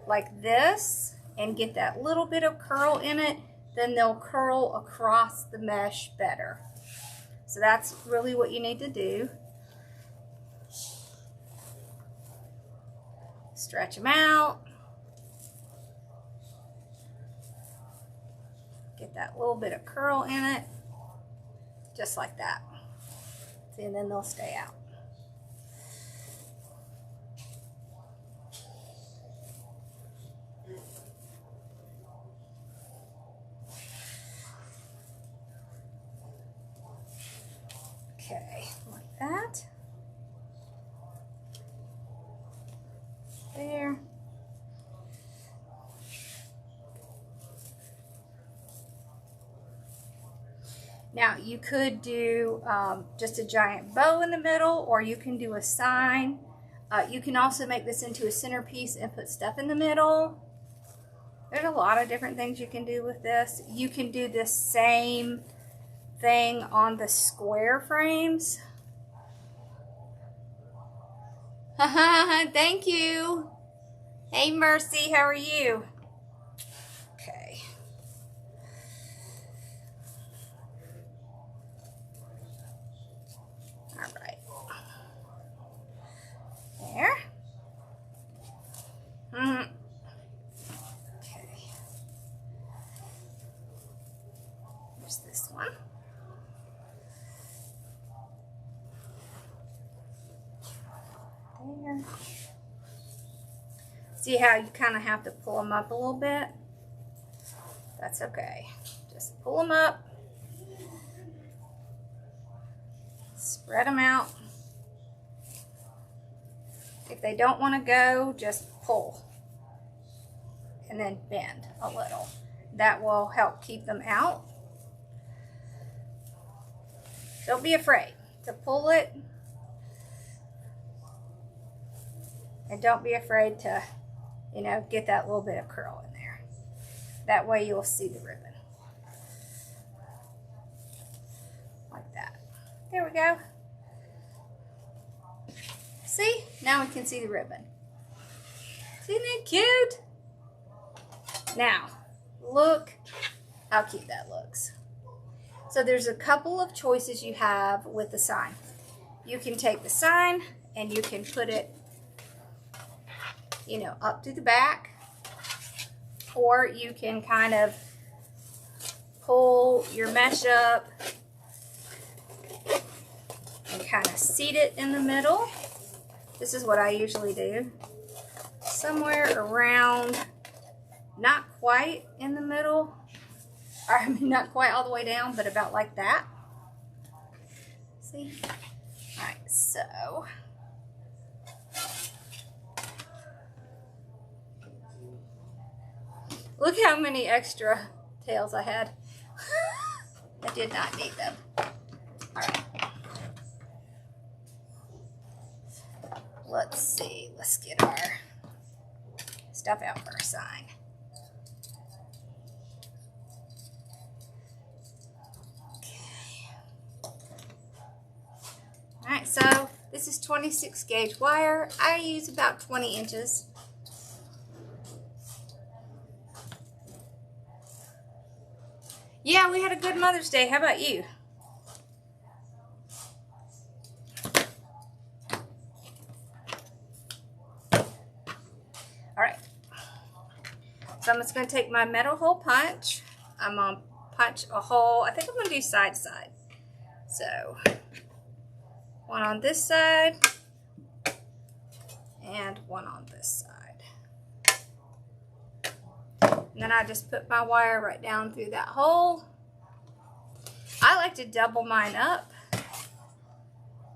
like this and get that little bit of curl in it, then they'll curl across the mesh better. So that's really what you need to do. Stretch them out. Get that little bit of curl in it, just like that. See, and then they'll stay out. Okay, like that. There. Now you could do just a giant bow in the middle, or you can do a sign. You can also make this into a centerpiece and put stuff in the middle. There's a lot of different things you can do with this. You can do the same thing on the square frames. Thank you. Hey Mercy, how are you? Okay. All right. There. Okay. There's this one. There. See how you kind of have to pull them up a little bit? That's okay. Just pull them up. Spread them out. If they don't want to go, just pull. And then bend a little. That will help keep them out. Don't be afraid to pull it. And don't be afraid to, you know, get that little bit of curl in there. That way you'll see the ribbon. Like that. There we go. See? Now we can see the ribbon. Isn't it cute? Now, look how cute that looks. So there's a couple of choices you have with the sign. You can take the sign and you can put it, you know, up to the back, or you can kind of pull your mesh up and kind of seat it in the middle. This is what I usually do. Somewhere around, not quite in the middle, or I mean not quite all the way down, but about like that. See? All right, so look how many extra tails I had. I did not need them. All right. Let's see. Let's get our stuff out for our sign. Okay. All right, so this is 26 gauge wire. I use about 20 inches. Yeah, we had a good Mother's Day. How about you? All right. So I'm just going to take my metal hole punch. I'm going to punch a hole. I think I'm going to do side to side. So one on this side and one on this side. And then I just put my wire right down through that hole. I like to double mine up.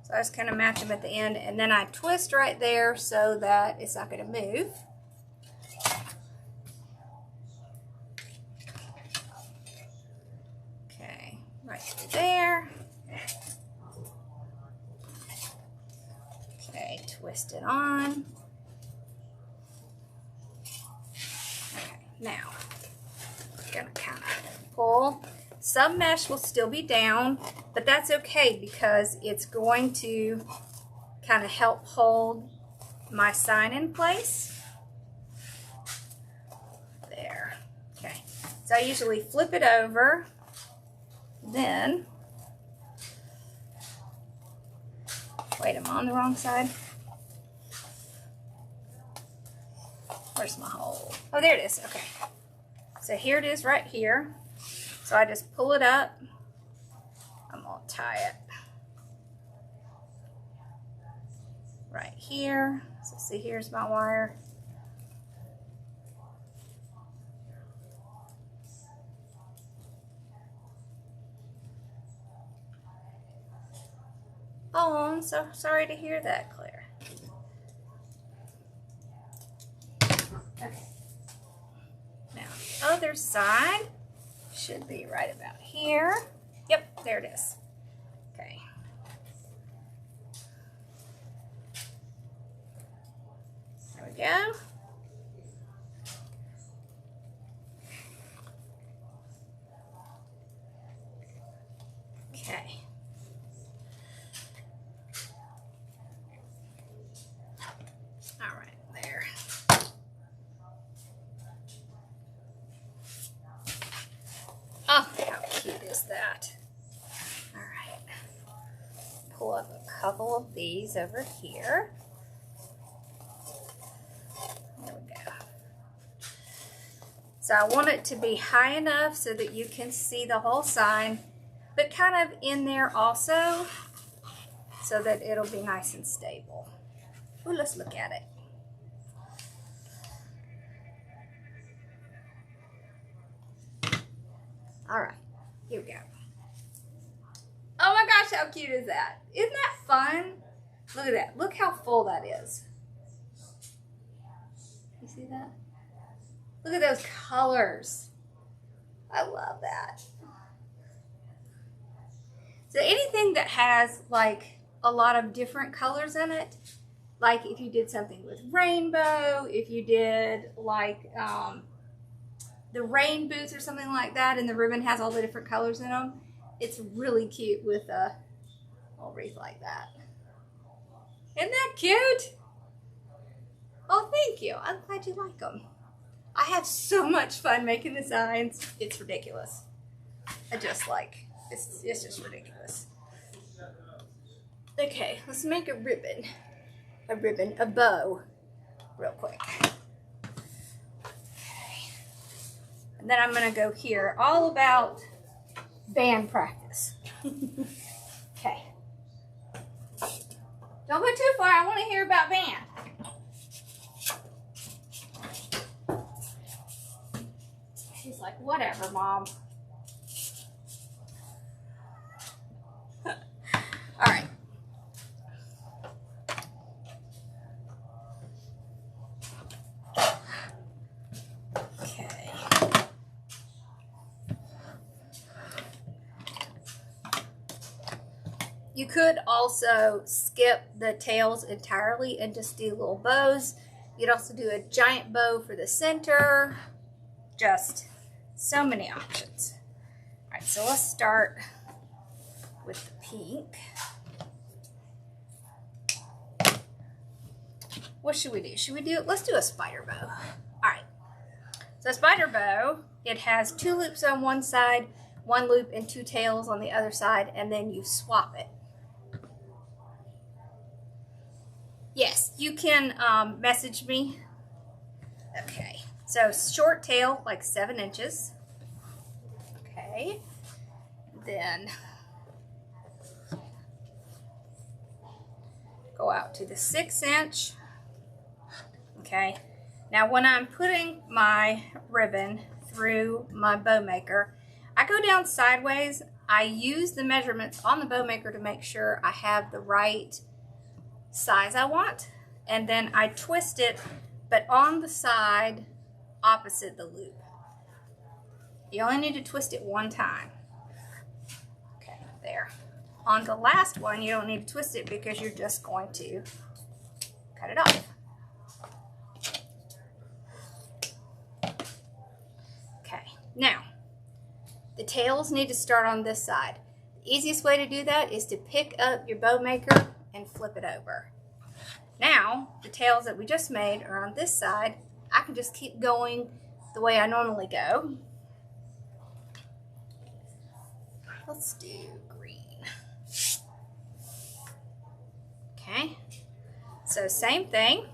So I just kind of match them at the end, and then I twist right there so that it's not going to move. Okay, right through there. Okay, twist it on. Okay, now I'm gonna kind of pull. Some mesh will still be down, but that's okay because it's going to kind of help hold my sign in place. There. Okay. So I usually flip it over. Then, wait, I'm on the wrong side. Where's my hole? Oh, there it is. Okay. So here it is right here. So I just pull it up. I'm going to tie it right here. So see, here's my wire. Oh, I'm so sorry to hear that, Claire. Okay. Now, the other side should be right about here. Yep, there it is. Okay. There we go. Okay. All right, there. Oh, how cute is that? All right. Pull up a couple of these over here. There we go. So I want it to be high enough so that you can see the whole sign, but kind of in there also so that it'll be nice and stable. Ooh, let's look at it. All right, here we go. Oh my gosh, how cute is that? Isn't that fun? Look at that. Look how full that is. You see that? Look at those colors. I love that. So anything that has like a lot of different colors in it, like if you did something with rainbow, if you did like the rain boots or something like that, and the ribbon has all the different colors in them, it's really cute with a little wreath like that. Isn't that cute? Oh, thank you. I'm glad you like them. I have so much fun making the signs. It's ridiculous. I just like, it's just ridiculous. Okay, let's make a ribbon, a bow, real quick. Okay. And then I'm gonna go here, all about band practice. Okay. Don't go too far, I wanna hear about band. She's like, whatever, Mom. All right. Okay. You could also skip the tails entirely and just do little bows. You'd also do a giant bow for the center. Just so many options. All right, so let's start with the pink. What should we do? Should we do, let's do a spider bow. All right, so a spider bow, it has 2 loops on one side, 1 loop and 2 tails on the other side, and then you swap it. Yes, you can message me. Okay, so short tail, like 7 inches. Okay, then go out to the 6 inch. Okay, now when I'm putting my ribbon through my bow maker, I go down sideways I use the measurements on the bow maker to make sure I have the right size I want, and then I twist it, but on the side opposite the loop. You only need to twist it one time. Okay, there. On the last one, you don't need to twist it because you're just going to cut it off. Okay, now the tails need to start on this side. The easiest way to do that is to pick up your bow maker and flip it over. Now, the tails that we just made are on this side. I can just keep going the way I normally go. Let's do green. Okay, so same thing.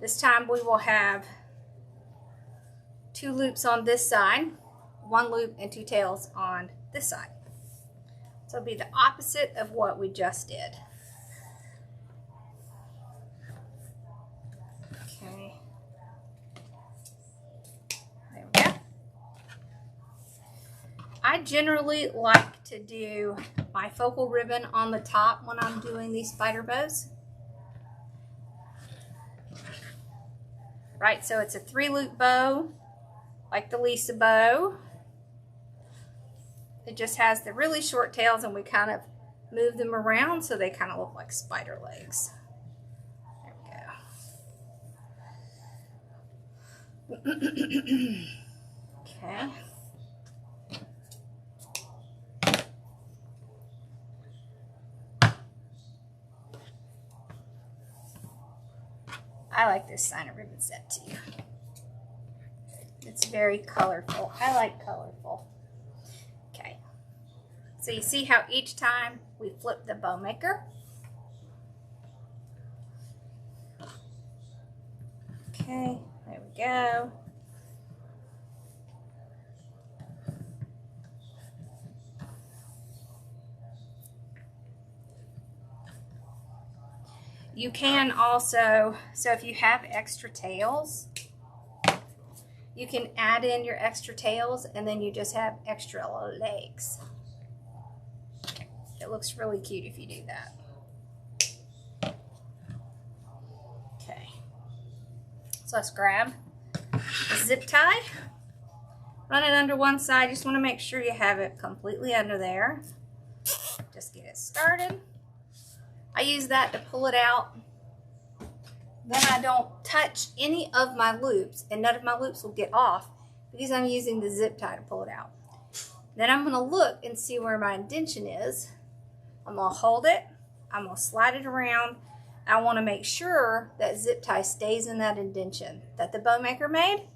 This time we will have 2 loops on this side, 1 loop and 2 tails on this side. So it'll be the opposite of what we just did. Okay. There we go. I generally like to do my focal ribbon on the top when I'm doing these spider bows. Right, so it's a 3-loop bow, like the Lisa bow. It just has the really short tails, and we kind of move them around so they kind of look like spider legs. There we go. Okay. I like this sign of ribbon set too. It's very colorful. I like colorful. Okay. So you see how each time we flip the bow maker. Okay, there we go. You can also, so if you have extra tails, you can add in your extra tails and then you just have extra legs. It looks really cute if you do that. Okay, so let's grab a zip tie, run it under one side. You just want to make sure you have it completely under there. Just get it started. I use that to pull it out. Then I don't touch any of my loops, and none of my loops will get off because I'm using the zip tie to pull it out. Then I'm going to look and see where my indentation is. I'm going to hold it. I'm going to slide it around. I want to make sure that zip tie stays in that indentation that the bow maker made.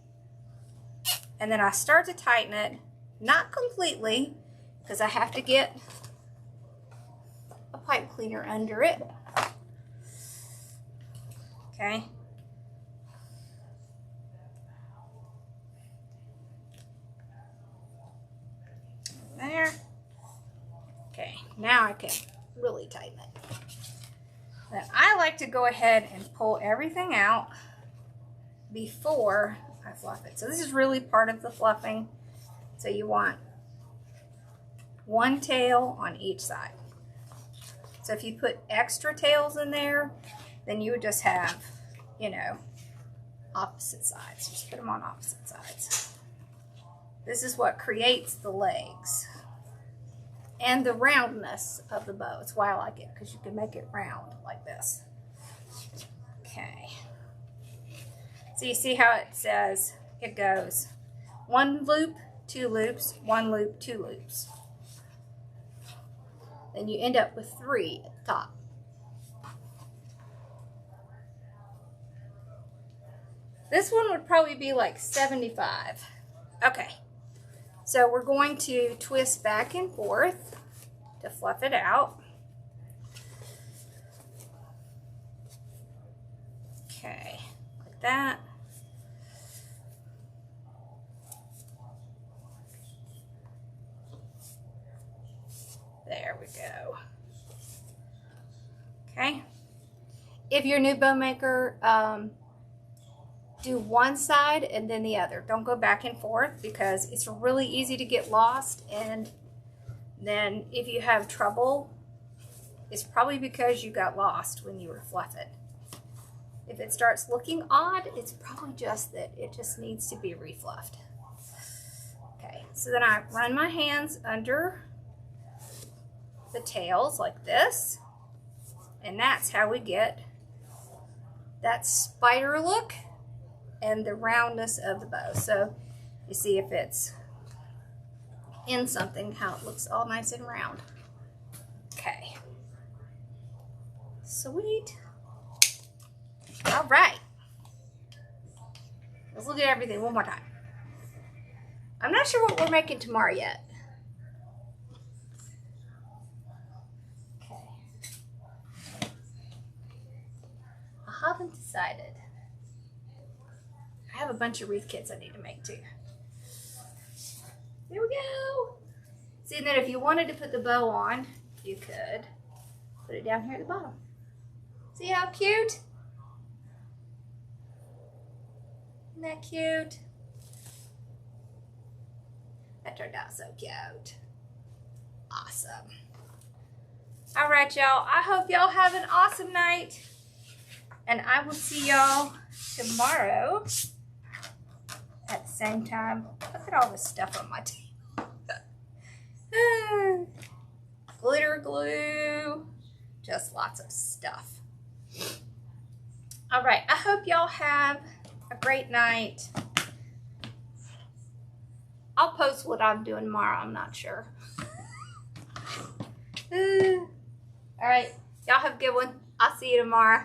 And then I start to tighten it, not completely, because I have to get a pipe cleaner under it. Okay. There. Okay, now I can really tighten it. Then I like to go ahead and pull everything out before I fluff it. So this is really part of the fluffing. So you want 1 tail on each side. So if you put extra tails in there, then you would just have, you know, opposite sides. Just put them on opposite sides. This is what creates the legs and the roundness of the bow. It's why I like it, because you can make it round like this. Okay. So you see how it says, it goes 1 loop, 2 loops, 1 loop, 2 loops. Then you end up with 3 at the top. This one would probably be like 75. Okay, so we're going to twist back and forth to fluff it out. Okay, like that. There we go. Okay. If you're a new bow maker, do one side and then the other. Don't go back and forth because it's really easy to get lost, and then if you have trouble, it's probably because you got lost when you were fluffing. If it starts looking odd, it's probably just that it just needs to be refluffed. Okay, so then I run my hands under the tails like this, and that's how we get that spider look and the roundness of the bow. So you see if it's in something, how it looks all nice and round. Okay, sweet. All right, let's look at everything one more time. I'm not sure what we're making tomorrow yet. Okay, I haven't decided. I have a bunch of wreath kits I need to make too. There we go. See, and then if you wanted to put the bow on, you could put it down here at the bottom. See how cute? Isn't that cute? That turned out so cute. Awesome. All right, y'all. I hope y'all have an awesome night. And I will see y'all tomorrow at the same time. Look at all this stuff on my table. Glitter glue. Just lots of stuff. All right. I hope y'all have a great night. I'll post what I'm doing tomorrow. I'm not sure. All right. Y'all have a good one. I'll see you tomorrow.